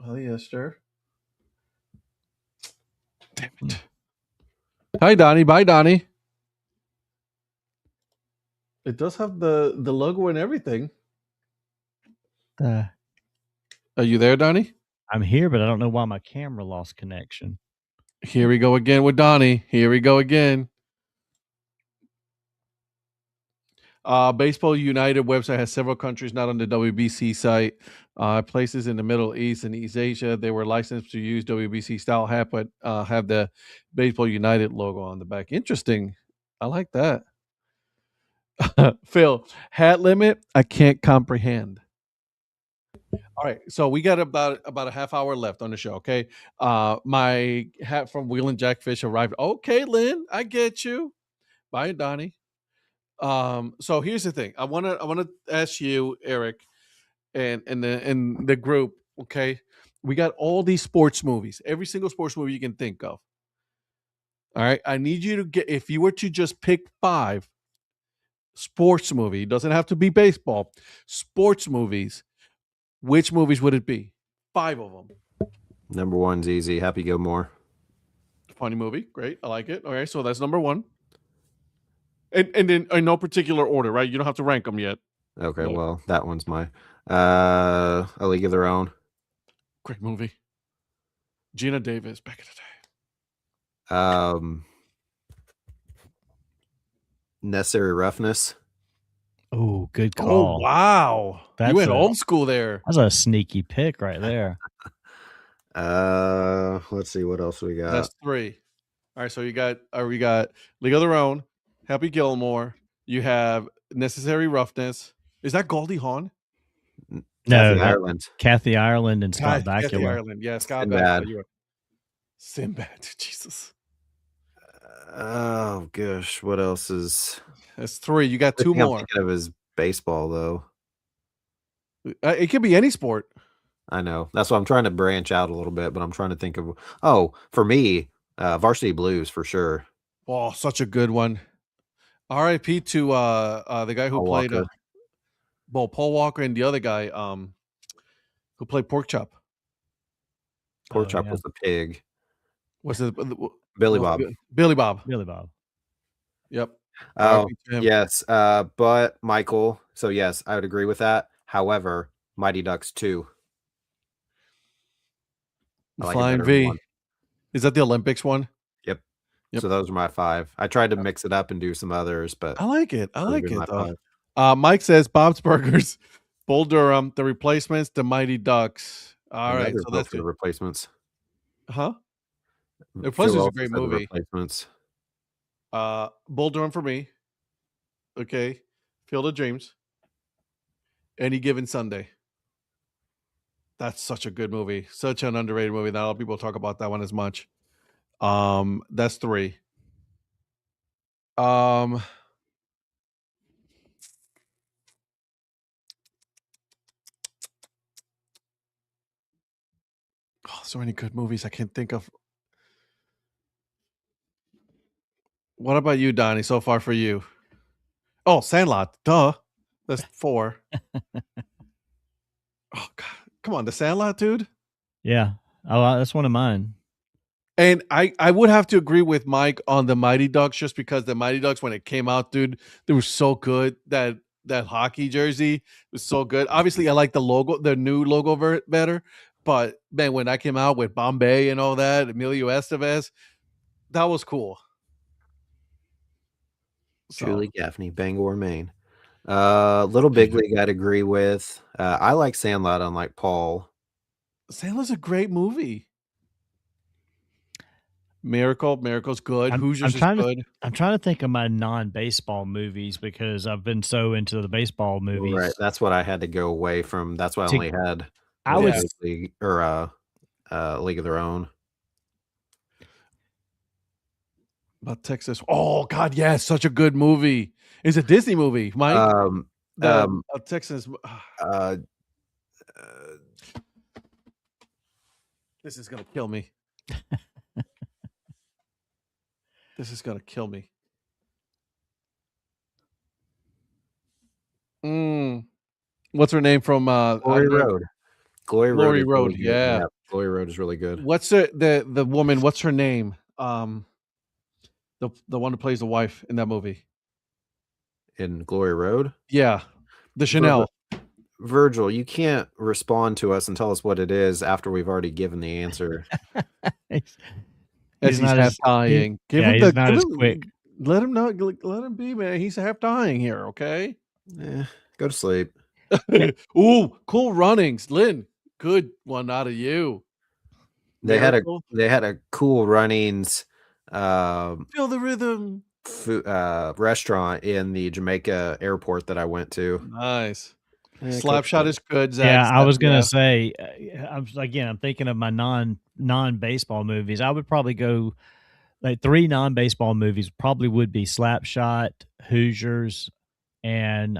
Polyester. Damn it. Hi, Donnie. Bye, Donnie. It does have the logo and everything. Are you there, Donnie? I'm here, but I don't know why my camera lost connection. Here we go again with Donnie. Here we go again. Baseball United website has several countries not on the WBC site. Places in the Middle East and East Asia. They were licensed to use WBC style hat, but have the Baseball United logo on the back. Interesting. I like that. Phil, hat limit, I can't comprehend. All right, so we got about a half hour left on the show. Okay, my hat from Wheel and Jackfish arrived. Okay, Lynn, I get you. Bye, Donnie. So here's the thing. I wanna ask you, Eric, and the group. Okay, we got all these sports movies, every single sports movie you can think of. All right, I need you to get, if you were to just pick 5 sports movie, it doesn't have to be baseball, sports movies, which movies would it be? 5 of them. Number 1's easy. Happy Gilmore. Funny movie. Great. I like it. Okay, so that's number 1. And then in no particular order, right? You don't have to rank them yet. Okay, well, that one's my A League of Their Own. Great movie. Gina Davis back in the day. Necessary Roughness. Oh, good call. Oh, wow. You went old school there. That's a sneaky pick right there. Let's see what else we got. That's 3. All right, so we got League of Their Own, Happy Gilmore. You have Necessary Roughness. Is that Goldie Hawn? No, Ireland. Kathy Ireland and Scott Bakula. Kathy Ireland, yeah, Scott Bakula. Sinbad, Jesus. Oh gosh, what else is? That's 3. You got 2 more. I'm thinking of is baseball though. It could be any sport. I know. That's why I'm trying to branch out a little bit, but I'm trying to think of. Oh, for me, Varsity Blues for sure. Oh, such a good one. R.I.P. to the guy who played Paul Walker, and the other guy who played Pork Chop. Pork Chop was the pig. Was it Billy Bob? Billy Bob. Billy Bob. Yep. Oh, yes. But Michael, so yes, I would agree with that. However, Mighty Ducks 2. Flying V. Is that the Olympics one? Yep. So those are my 5. I tried to mix it up and do some others, but I like it. I like it though. Mike says Bob's Burgers, Bull Durham, The Replacements, The Mighty Ducks. All right, so that's the Replacements. Huh? The Replacements is a great movie. Replacements. Bull Durham for me. Okay. Field of Dreams. Any Given Sunday. That's such a good movie. Such an underrated movie. Not a lot of people talk about that one as much. That's 3. So many good movies I can't think of. What about you, Donnie? So far for you? Oh, Sandlot. Duh. That's 4. Oh God. Come on, The Sandlot, dude. Yeah. Oh, that's one of mine. And I would have to agree with Mike on the Mighty Ducks, just because the Mighty Ducks, when it came out, dude, they were so good. That hockey jersey was so good. Obviously, I like the logo, the new logo better. But man, when that came out with Bombay and all that, Emilio Estevez, that was cool. Julie Gaffney, Bangor, Maine. Little Big League, I'd agree with. I like Sandlot, unlike Paul. Sandlot's a great movie. Miracle's good. Hoosiers is good. I'm trying to think of my non-baseball movies because I've been so into the baseball movies. Right, that's what I had to go away from. That's why I only had League or League of Their Own. About Texas. Oh God, yes, such a good movie. It's a Disney movie, Mike. Texas. This is gonna kill me. This is gonna kill me. What's her name from Glory Road? Glory Road. Really Yeah. Glory Road is really good. What's the woman? What's her name? The one who plays the wife in that movie. In Glory Road? Yeah. The Chanel. Virgil, you can't respond to us and tell us what it is after we've already given the answer. He's half dying. He's not as quick. Let him know. Let him be, man. He's half dying here. Okay. Go to sleep. Ooh, Cool Runnings, Lynn. Good one out of you. They had a Cool Runnings. Feel the rhythm. restaurant in the Jamaica airport that I went to. Nice. Yeah, Slapshot is good, Zach. Yeah, I was gonna Yeah. say, I'm thinking of my non-baseball movies. I would probably go like 3 non-baseball movies. Probably would be Slapshot, Hoosiers, and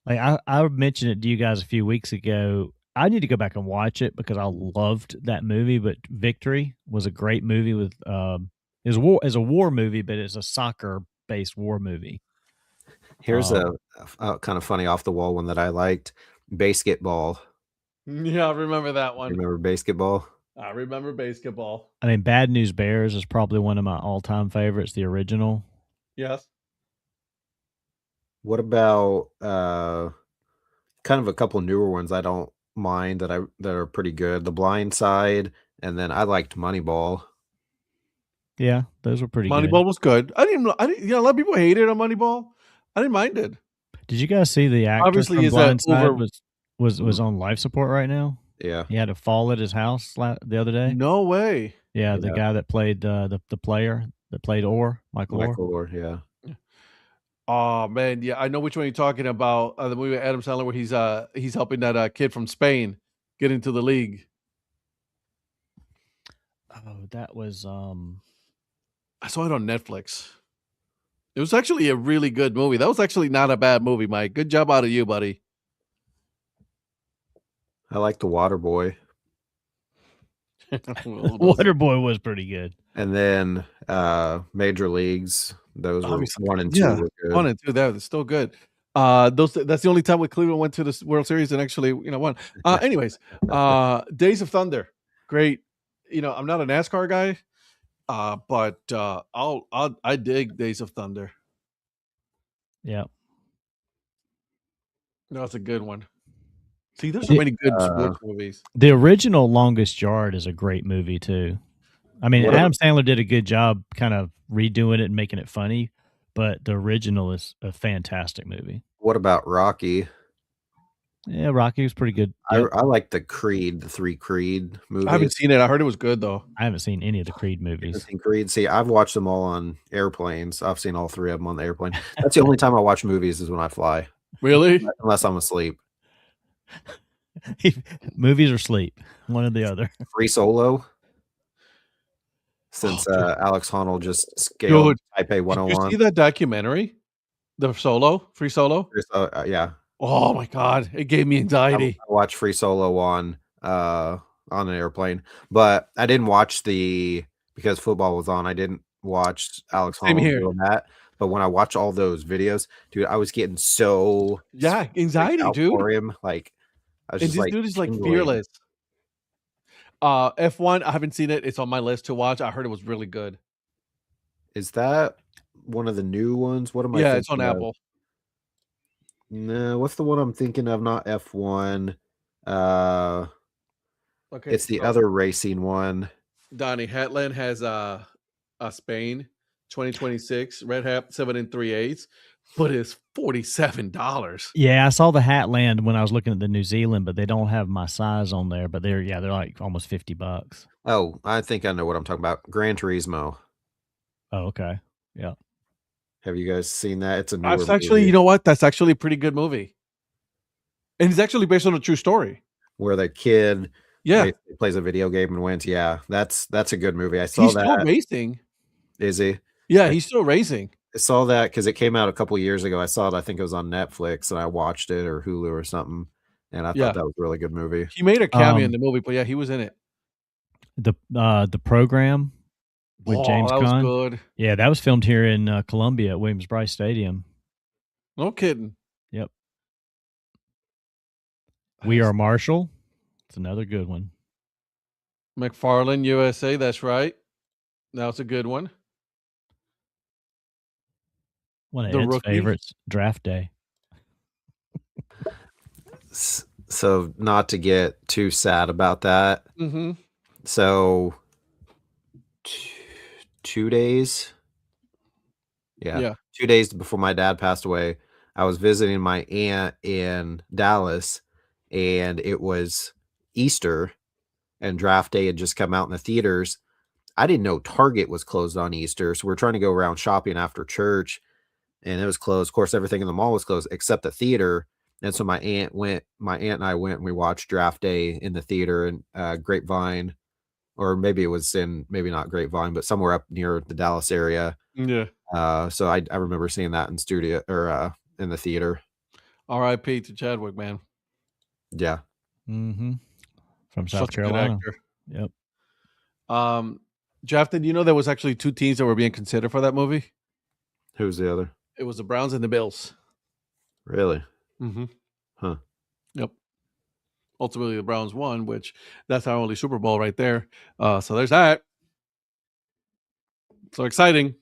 like I mentioned it to you guys a few weeks ago. I need to go back and watch it because I loved that movie. But Victory was a great movie with is a war movie, but it's a soccer based war movie. Here's a kind of funny off the wall one that I liked. Basketball. Yeah, I remember that one. Remember basketball? I remember basketball. I mean, Bad News Bears is probably one of my all-time favorites, the original. Yes. What about kind of a couple newer ones I don't mind that are pretty good. The Blind Side, and then I liked Moneyball. Yeah, those were pretty good. Moneyball was good. I didn't, a lot of people hated on Moneyball. I didn't mind it. Did you guys see the actor Obviously, from is that Blind Side over- was on life support right now? Yeah. He had to fall at his house the other day. No way. Yeah, the guy that played the player that played Michael Orr. Yeah. Oh man, yeah, I know which one you're talking about. The movie with Adam Sandler where he's helping that kid from Spain get into the league. Oh, that was I saw it on Netflix. It was actually a really good movie. That was actually not a bad movie, Mike. Good job out of you, buddy. I like The Waterboy. Waterboy was pretty good. And then Major Leagues. Those were Obviously. 1 and 2 Yeah, were good. 1 and 2, that was still good. That's the only time when Cleveland went to the World Series and actually, won. Anyways, Days of Thunder, great. I'm not a NASCAR guy, but I dig Days of Thunder. Yeah, No, it's a good one. See, there's so many good sports movies. The original Longest Yard is a great movie too. I mean, Adam Sandler did a good job kind of redoing it and making it funny, but the original is a fantastic movie. What about Rocky? Yeah, Rocky was pretty good. I like the 3 Creed movies. I haven't seen it. I heard it was good though. I haven't seen any of the Creed movies. Creed. See, I've watched them all on airplanes. I've seen all 3 of them on the airplane. That's the only time I watch movies is when I fly. Really? Unless I'm asleep. Movies or sleep, one or the other. Free Solo. Since Alex Honnold just scaled Taipei 101. Did you see that documentary? The Free Solo? Yeah. Oh my God. It gave me anxiety. I watched Free Solo on an airplane, but I didn't watch because football was on. I didn't watch Alex Honnold doing that. But when I watch all those videos, dude, I was getting so anxiety, dude. For him, like I was and just this like, dude is like fearless. F1, I haven't seen it. It's on my list to watch. I heard it was really good. Is that one of the new ones? What am I? Yeah, it's on Apple. No, what's the one I'm thinking of? Not F1. Okay, it's the other racing one. Donnie Hatland has a Spain 2026 Red Hat 7 3/8, but it's $47. Yeah, I saw the Hatland when I was looking at the New Zealand, but they don't have my size on there. But they're like almost $50. Oh, I think I know what I'm talking about. Gran Turismo. Oh, okay. Yeah. Have you guys seen that? It's a newer That's actually, movie. you know what? That's actually a pretty good movie. And it's actually based on a true story. Where the kid plays a video game and wins. Yeah, that's a good movie. I saw he's that. He's still racing. Is he? Yeah, he's still racing. I saw that because it came out a couple years ago. I saw it. I think it was on Netflix, and I watched it or Hulu or something. And I thought that was a really good movie. He made a cameo in the movie, but yeah, he was in it. The Program with James that Caan. was good. Yeah, that was filmed here in Columbia at Williams-Brice Stadium. No kidding. Yep. We Are Marshall. It's another good one. McFarlane USA. That's right. That's a good one. One of Ed's favorites, Draft Day. So not to get too sad about that. Mm-hmm. So 2 days. Yeah. 2 days before my dad passed away, I was visiting my aunt in Dallas, and it was Easter, and Draft Day had just come out in the theaters. I didn't know Target was closed on Easter, so we're trying to go around shopping after church, and it was closed. Of course, everything in the mall was closed except the theater. And so my aunt and I went and we watched Draft Day in the theater in Grapevine, or maybe it was maybe not Grapevine, but somewhere up near the Dallas area. Yeah. So I remember seeing that in studio or in the theater. R.I.P. to Chadwick, man. Yeah. Mm-hmm. From South Such a good Carolina. actor. Yep. Jeff, did you know there was actually 2 teams that were being considered for that movie? Who's the other? It was the Browns and the Bills. Really? Mm-hmm. Huh. Yep. Ultimately, the Browns won, which that's our only Super Bowl right there. So there's that. So exciting.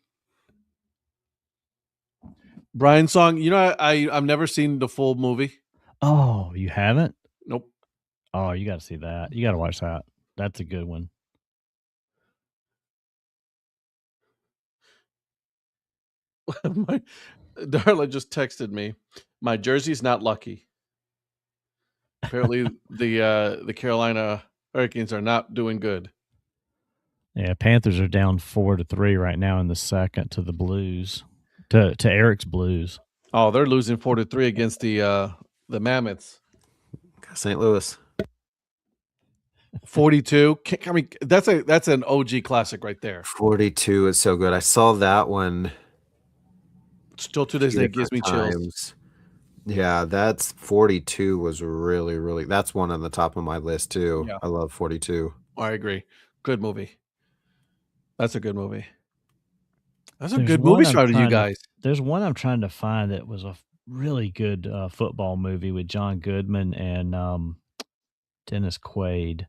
Brian's song. You know, I've never seen the full movie. Oh, you haven't? Nope. Oh, you got to see that. You got to watch that. That's a good one. Darla just texted me. My jersey's not lucky. Apparently, the Carolina Hurricanes are not doing good. Yeah, Panthers are down 4-3 right now in the second to the Blues, to Eric's Blues. Oh, they're losing 4-3 against the Mammoths. St. Louis. 42. I mean, that's an OG classic right there. 42 is so good. I saw that one. Still to this day gives me chills. Yeah, that's 42 was really, really. That's one on the top of my list too. Yeah. I love 42. I agree. Good movie. That's a good movie. That's a There's good one movie I'm star to you trying to- guys. There's one I'm trying to find that was a really good football movie with John Goodman and Dennis Quaid.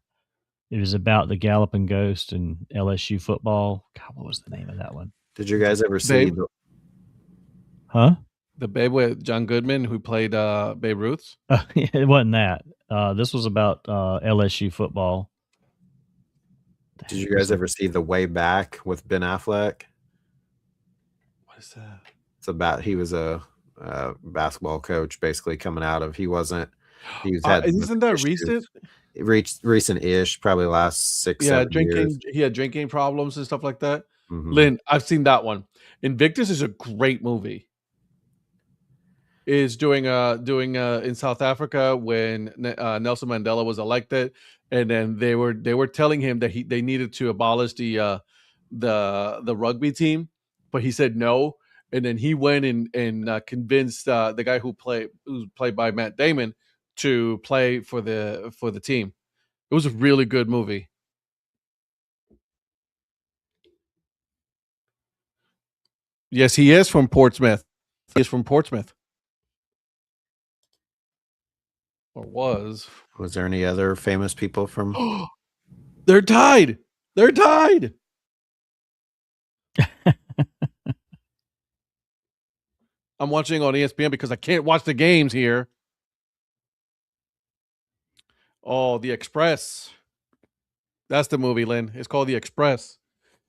It was about the Galloping Ghost and LSU football. God, what was the name of that one? Did you guys ever see? Huh? The Babe with John Goodman, who played Babe Ruth? It wasn't that. This was about LSU football. Did you guys ever see The Way Back with Ben Affleck? What is that? It's about he was a basketball coach, basically coming out of Isn't that recent? Recent-ish, probably last 6-7 years. He had drinking problems and stuff like that. Mhm. Lynn, I've seen that one. Invictus is a great movie. Is doing in South Africa when Nelson Mandela was elected, and then they were telling him that they needed to abolish the rugby team, but he said no, and then he went and convinced the guy who's played by Matt Damon to play for the team. It was a really good movie. Yes, he is from Portsmouth. He is from Portsmouth. Or was. Was there any other famous people from? They're tied. They're tied. I'm watching on ESPN because I can't watch the games here. Oh, The Express. That's the movie, Lynn. It's called The Express.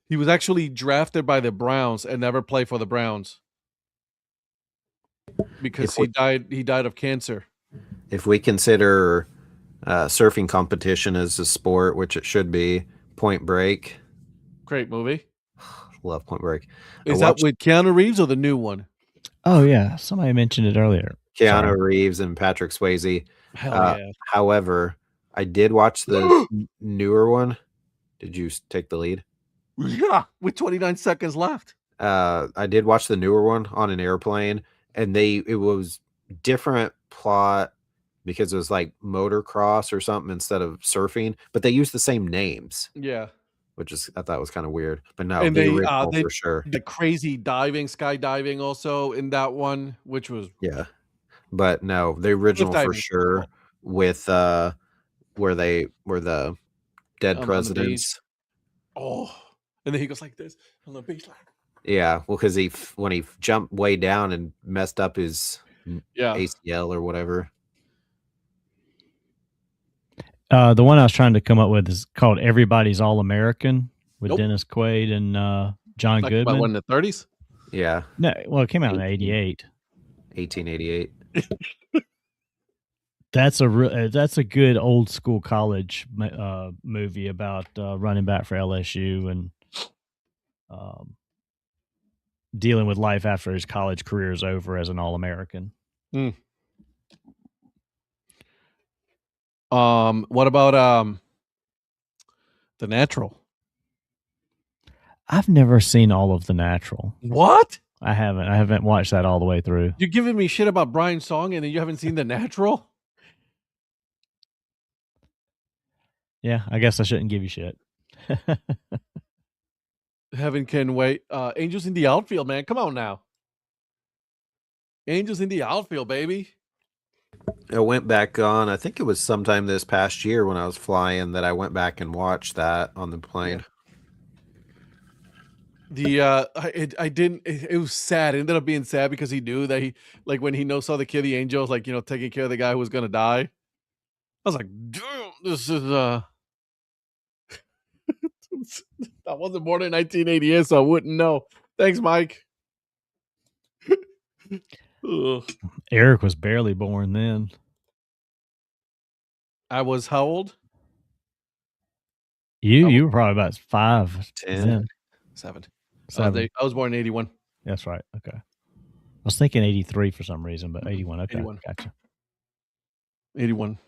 He was actually drafted by the Browns and never played for the Browns because he died of cancer. If we consider surfing competition as a sport, which it should be, Point Break. Great movie. Love Point Break. Is that with Keanu Reeves or the new one? Oh, yeah. Somebody mentioned it earlier. Keanu Reeves and Patrick Swayze. Hell yeah. However, I did watch the newer one. Did you take the lead? Yeah, with 29 seconds left. I did watch the newer one on an airplane, and it was different plot because it was like motocross or something instead of surfing, but they used the same names. Yeah. Which I thought was kind of weird, but no, and the they original for sure. The crazy skydiving also in that one, which was but no, the original for sure with where the dead presidents. Oh, and then he goes like this on the beach, like well, because when he jumped way down and messed up his ACL or whatever. The one I was trying to come up with is called Everybody's All American with Dennis Quaid and John Goodman. About in the 30s? Yeah. No, well, it came out in 88. 1888. That's a good old school college movie about running back for LSU, and dealing with life after his college career is over as an All-American. What about The Natural? I've never seen all of The Natural. What? I haven't watched that all the way through. You're giving me shit about Brian's song and then you haven't seen The Natural? Yeah, I guess I shouldn't give you shit. Heaven can wait. Angels in the Outfield, man. Come on now. Angels in the Outfield, baby. I went back on, I think it was sometime this past year when I was flying that I went back and watched that on the plane. I didn't. It was sad. It ended up being sad because he knew that he, like, when he saw the kid, the angels, like, taking care of the guy who was gonna die. I was like, damn, this is I wasn't born in 1988, so I wouldn't know. Thanks, Mike. Eric was barely born then. I was how old? You were probably about 5, 10, 7. 7. I was born in 81. That's right. Okay. I was thinking 83 for some reason, but 81. Okay. 81. Gotcha. 81.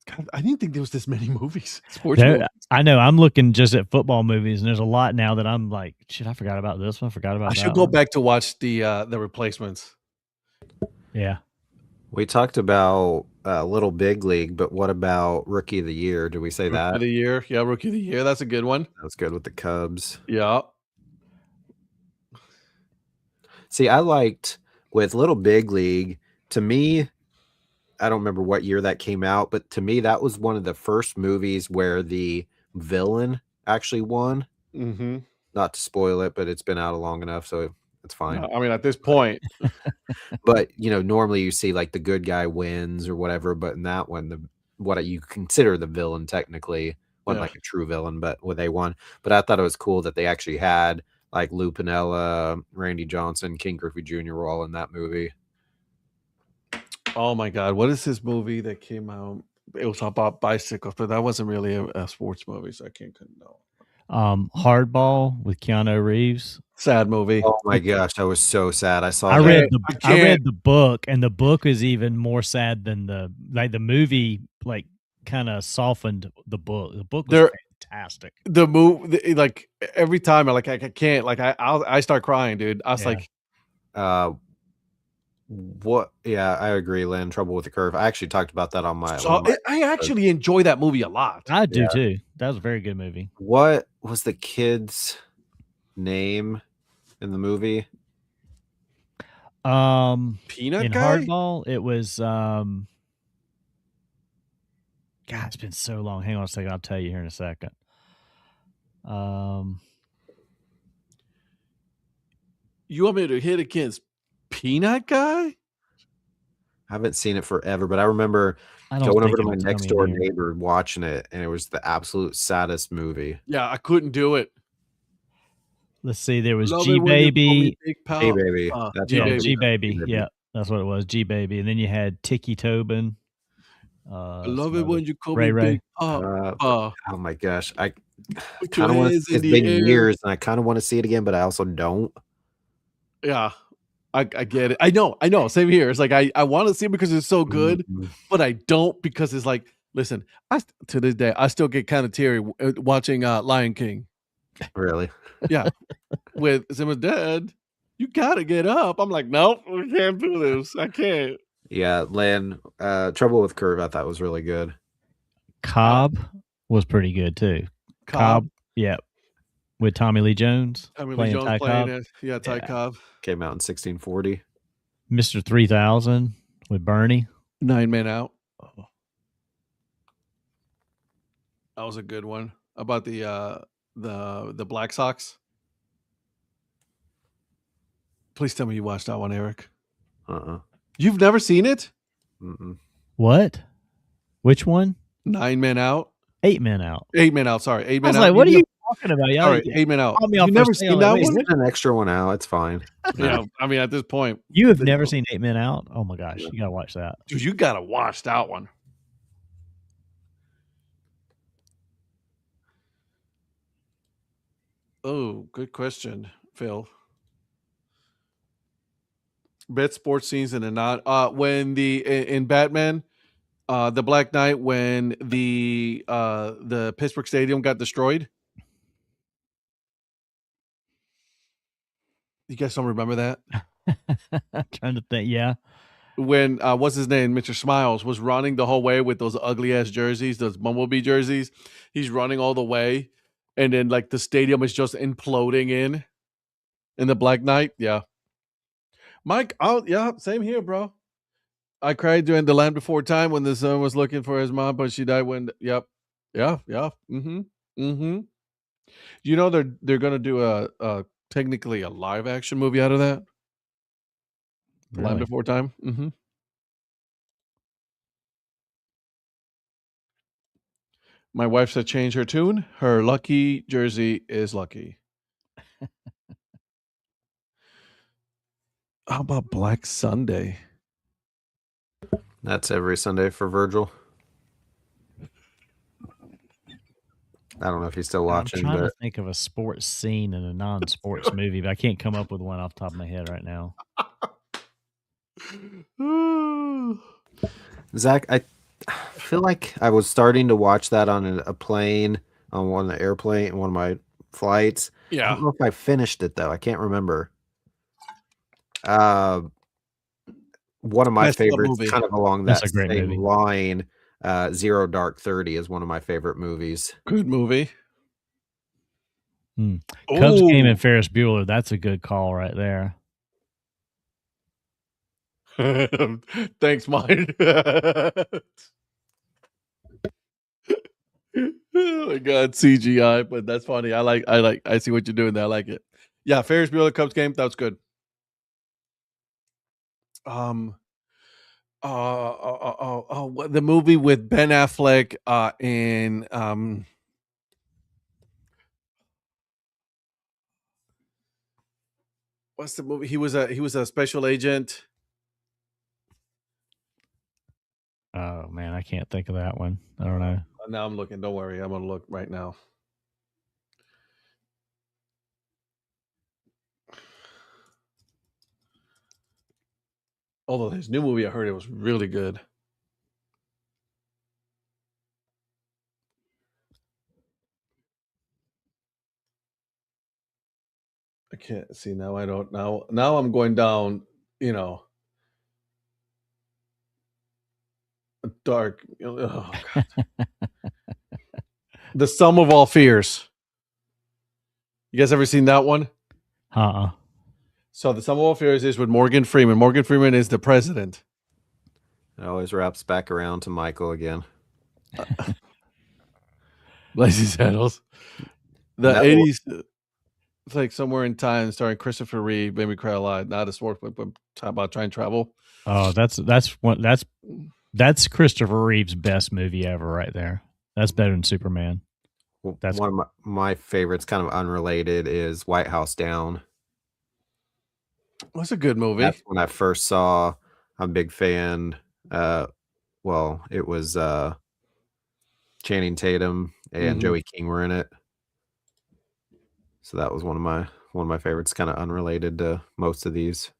God, I didn't think there was this many movies. Sports movies. I know. I'm looking just at football movies, and there's a lot now that I'm like, shit, I forgot about this one. Forgot about that. I should go back to watch the Replacements. Yeah. We talked about Little Big League, but what about Rookie of the Year? Do we say Rookie that? of the Year. Yeah, Rookie of the Year. That's a good one. That's good with the Cubs. Yeah. See, I liked with Little Big League, to me, I don't remember what year that came out, but to me, that was one of the first movies where the villain actually won. Mm-hmm. Not to spoil it, but it's been out long enough, so it's fine. I mean, at this point. But, normally you see like the good guy wins or whatever, but in that one, what you consider the villain technically wasn't like a true villain, but what they won. But I thought it was cool that they actually had like Lou Piniella, Randy Johnson, King Griffey Jr. were all in that movie. Oh my God, what is this movie that came out? It was about bicycles, but that wasn't really a sports movie, so I couldn't know. Hardball with Keanu Reeves. Sad movie. Oh my gosh, I was so sad. I read the book, and the book is even more sad than the movie. Like, kind of softened the book. The book was fantastic. The movie, like every time, I can't. Like I start crying, dude. I was like, what? Yeah, I agree, Lynn. Trouble with the Curve. I actually talked about that on my. I actually enjoy that movie a lot. I do too. That was a very good movie. What was the kid's name in the movie? Peanut in Guy? Hardball, it was God, it's been so long. Hang on a second, I'll tell you here in a second. You want me to hit against Peanut Guy? I haven't seen it forever, but I remember going over to my next door neighbor watching it, and it was the absolute saddest movie. Yeah, I couldn't do it. Let's see. There was G Baby. G Baby. G Baby. Yeah, that's what it was. G Baby, and then you had Tiki Tobin. I love it when you call me Big Pop. Oh my gosh, I kind of want to. It's been years, and I kind of want to see it again, but I also don't. Yeah, I get it. I know. Same here. It's like I want to see it because it's so good, but I don't because it's like, listen, to this day I still get kind of teary watching Lion King. Really? Yeah. With Simba's dad, you gotta get up. I'm like, nope, we can't do this. I can't. Yeah, Lan, Trouble with Curve, I thought was really good. Cobb was pretty good too. Cobb, yeah, with Tommy Lee Jones. Tommy Lee Jones playing it. Yeah, Ty Cobb. Came out in 1640. Mr. 3000 with Bernie. 9 Men Out. Oh. That was a good one. About the Black Sox. Please tell me you watched that one, Eric. You've never seen it? What? Which one? 9 Men Out. 8 Men Out. 8 Men Out. Sorry, 8 Men Out. Like, what are you talking about? All right, 8 Men Out. You've never seen that one? There's an extra one out. It's fine. Yeah, I mean, at this point, you have never seen 8 Men Out. Oh my gosh, you gotta watch that, dude. You gotta watch that one. Oh, good question, Phil. Best sports scenes in a not when in Batman, the Black Knight, when the Pittsburgh Stadium got destroyed. You guys don't remember that? I'm trying to think. Yeah. When what's his name, Mr. Smiles, was running the whole way with those ugly ass jerseys, those Bumblebee jerseys. He's running all the way, and then like the stadium is just imploding in the Black Knight. Yeah, Mike. Oh yeah, same here, bro. I cried during The Land Before Time when the son was looking for his mom, but she died when. Yep. Yeah. Yeah. Mm-hmm. Mm-hmm. You know they're gonna do a technically a live action movie out of that. The Land Really? Before Time. Mm-hmm. My wife said change her tune. Her lucky jersey is lucky. How about Black Sunday? That's every Sunday for Virgil. I don't know if he's still watching, I'm trying to but think of a sports scene in a non-sports movie, but I can't come up with one off the top of my head right now. Zach, I feel like I was starting to watch that on a plane, on one of the airplane, one of my flights. I Yeah. don't know if I finished it though. I can't remember. One of my Best of the favorites, movie. kind of along That's that a great same movie. line. Zero Dark 30 is one of my favorite movies. Good movie. Cubs game Ooh. and Ferris Bueller. That's a good call right there. Thanks, Mike. Oh my god, CGI, but that's funny. I see what you're doing there. I like it. Yeah, Ferris Bueller Cubs game, that was good. The movie with Ben Affleck in what's the movie? He was a special agent. Oh man, I can't think of that one. I don't know. Now I'm looking. Don't worry, I'm gonna look right now. Although his new movie, I heard it was really good. I can't see now. I don't now. Now I'm going down. You know, a dark. Oh god. The Sum of All Fears. You guys ever seen that one? So the Sum of All Fears is with Morgan Freeman. Morgan Freeman is the president. It always wraps back around to Michael again. Lazy Saddles. The That 80s. It's like Somewhere in Time, starring Christopher Reeve, made me cry a lot. Not a sport, but talk about time travel. Oh, that's Christopher Reeve's best movie ever, right there. That's better than Superman. That's one of my favorites, kind of unrelated, is White House Down. That's a good movie. That's when I first saw. I'm a big fan. Well, it was Channing Tatum and Joey King were in it. So that was one of my favorites, kind of unrelated to most of these.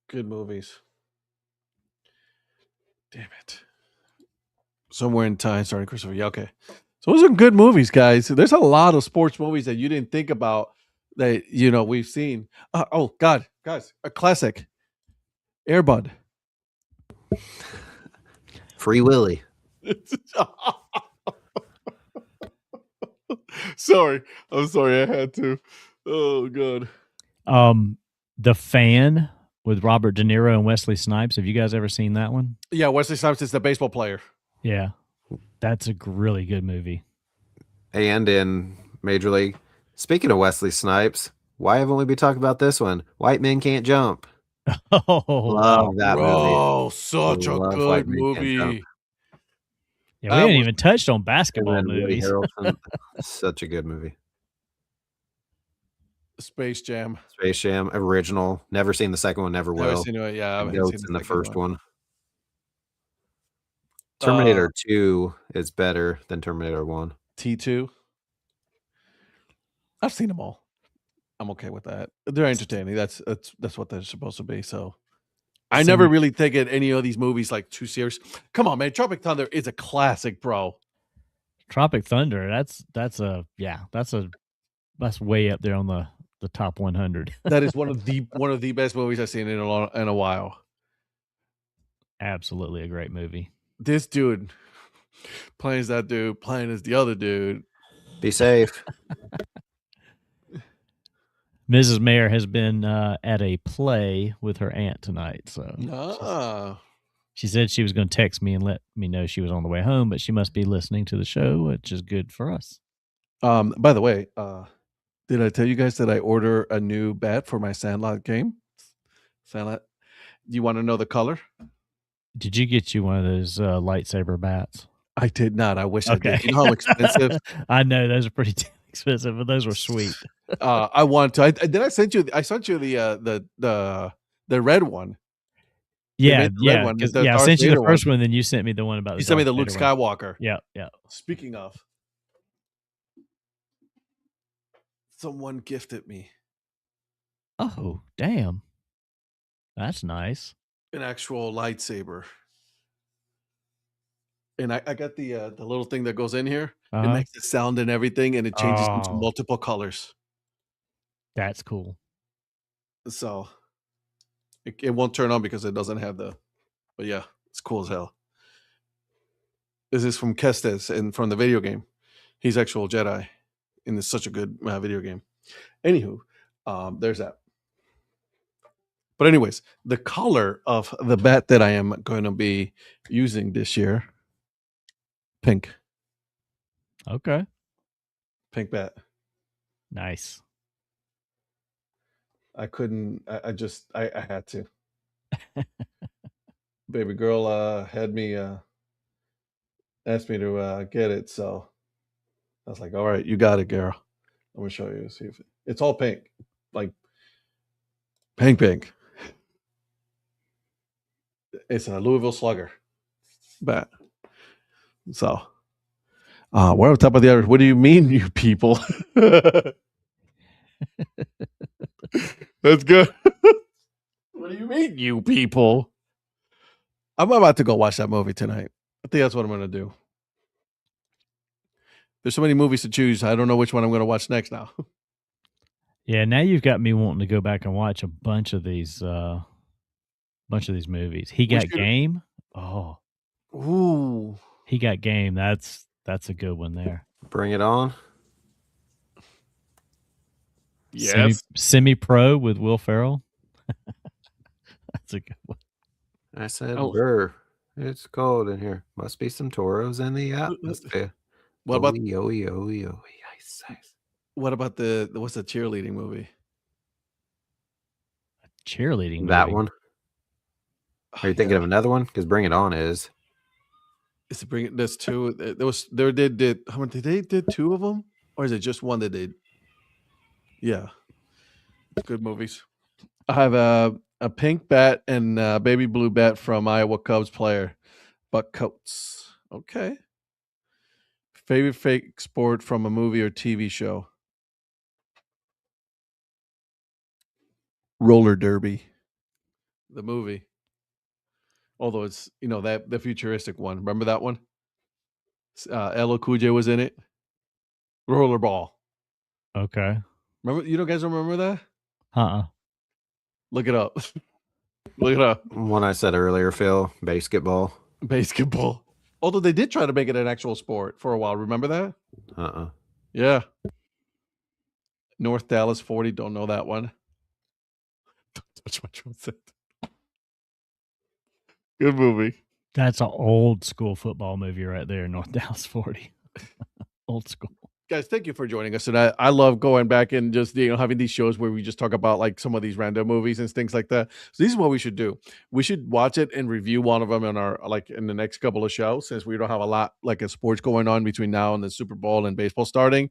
Good movies. Damn it. Somewhere in Time, starring Christopher. Yeah, okay. So those are good movies, guys. There's a lot of sports movies that you didn't think about that we've seen. Oh God, guys, a classic. Air Bud. Free Willy. Sorry. I'm sorry. I had to. Oh God. The Fan with Robert De Niro and Wesley Snipes. Have you guys ever seen that one? Yeah, Wesley Snipes is the baseball player. Yeah. That's a really good movie. And in Major League, speaking of Wesley Snipes, why haven't we been talking about this one? White Men Can't Jump. Oh, love that movie. Oh, such a good movie. Yeah, we haven't even touched on basketball movies. Such a good movie. Space Jam. Space Jam, original. Never seen the second one, never will. Never seen it, yeah, I haven't Goats seen in the first one. Terminator 2 is better than Terminator 1. T2. I've seen them all. I'm okay with that. They're entertaining. That's what they're supposed to be. So I never really taken any of these movies like too serious. Come on, man. Tropic Thunder is a classic, bro. Tropic Thunder, that's way up there on the top 100. That is one of the best movies I've seen in a while. Absolutely a great movie. This dude playing as that dude, playing as the other dude. Be safe. Mrs. Mayer has been at a play with her aunt tonight, so she said she was going to text me and let me know she was on the way home, but she must be listening to the show, which is good for us. By the way, did I tell you guys that I order a new bat for my Sandlot game? Sandlot. Do you want to know the color? Did you get you one of those lightsaber bats? I did not. I wish I did. You know how expensive? I know those are pretty expensive, but those were sweet. I want to. I sent you the red one. Yeah. I sent you the first one, then you sent me the one about. You sent me the Luke Skywalker. Yeah. Speaking of, someone gifted me. Oh, damn! That's nice. An actual lightsaber. And I got the little thing that goes in here. It makes it sound and everything, and it changes into multiple colors. That's cool. So it won't turn on because it doesn't have the. But yeah, it's cool as hell. This is from Kestis and from the video game. He's actual Jedi, and it's such a good video game. Anywho, there's that. But anyways, the color of the bat that I am going to be using this year. Pink. Okay. Pink bat. Nice. I couldn't. I had to. Baby girl had me asked me to get it, so I was like, "All right, you got it, girl. I'm gonna show you. See if it's all pink, like pink. It's a Louisville Slugger bat." So, we're on top of the others. What do you mean, you people? That's good. What do you mean, you people? I'm about to go watch that movie tonight. I think that's what I'm going to do. There's so many movies to choose. I don't know which one I'm going to watch next now. Yeah, now you've got me wanting to go back and watch a bunch of these movies. He Got Game. Oh. Ooh. He Got Game. That's a good one there. Bring it on. Yes. Semi-Pro with Will Ferrell. That's a good one. I said, "Brr, it's cold in here. Must be some toros in the atmosphere." What about What about what's the cheerleading movie? A cheerleading movie? That one. Are you thinking of another one? Because Bring It On is. Is it Bring It? There's two. They did two of them, or is it just one that did? Yeah, good movies. I have a pink bat and a baby blue bat from Iowa Cubs player Buck Coates. Okay. Favorite fake sport from a movie or TV show? Roller derby. The movie. Although it's, that the futuristic one. Remember that one? LL Cool J was in it. Rollerball. Okay. Remember? You guys remember that? Look it up. Look it up. One I said earlier, Phil. Basketball. Although they did try to make it an actual sport for a while. Remember that? Yeah. North Dallas 40. Don't know that one. Don't touch my drum set. Good movie. That's an old school football movie right there, North Dallas 40. Old school. Guys, thank you for joining us. And I love going back and just having these shows where we just talk about like some of these random movies and things like that. So this is what we should do. We should watch it and review one of them in the next couple of shows, since we don't have a lot like a sports going on between now and the Super Bowl and baseball starting.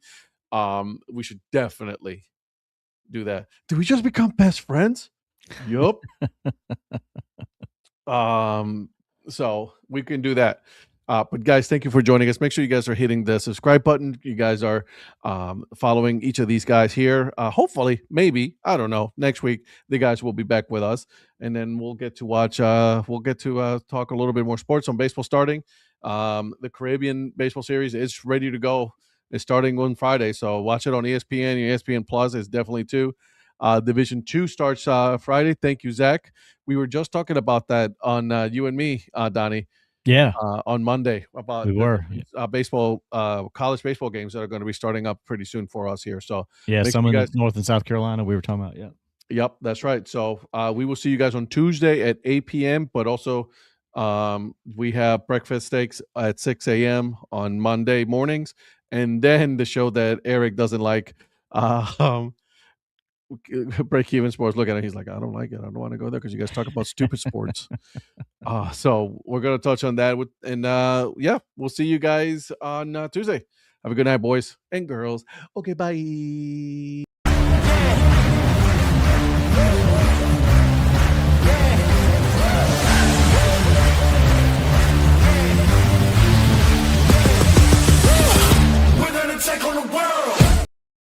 We should definitely do that. Did we just become best friends? Yup. So we can do that. But guys, thank you for joining us. Make sure you guys are hitting the subscribe button. You guys are following each of these guys here. Hopefully, maybe, I don't know, next week the guys will be back with us, and then we'll get to watch. We'll get to talk a little bit more sports on baseball starting. The Caribbean Baseball Series is ready to go. It's starting on Friday, so watch it on ESPN. ESPN Plus is definitely too. Division 2 starts Friday. Thank you, Zach. We were just talking about that on you and me, Donnie. Yeah, On Monday about we were. baseball, college baseball games that are going to be starting up pretty soon for us here. So Yeah, make some sure in you guys. North and South Carolina we were talking about. Yeah. Yep, that's right. So we will see you guys on Tuesday at 8 p.m. But also we have breakfast steaks at 6 a.m. on Monday mornings, and then the show that Eric doesn't like. Break even sports. Look at it. He's like, I don't like it. I don't want to go there because you guys talk about stupid sports. So we're gonna touch on that and yeah, we'll see you guys on Tuesday. Have a good night, boys and girls. Okay, bye.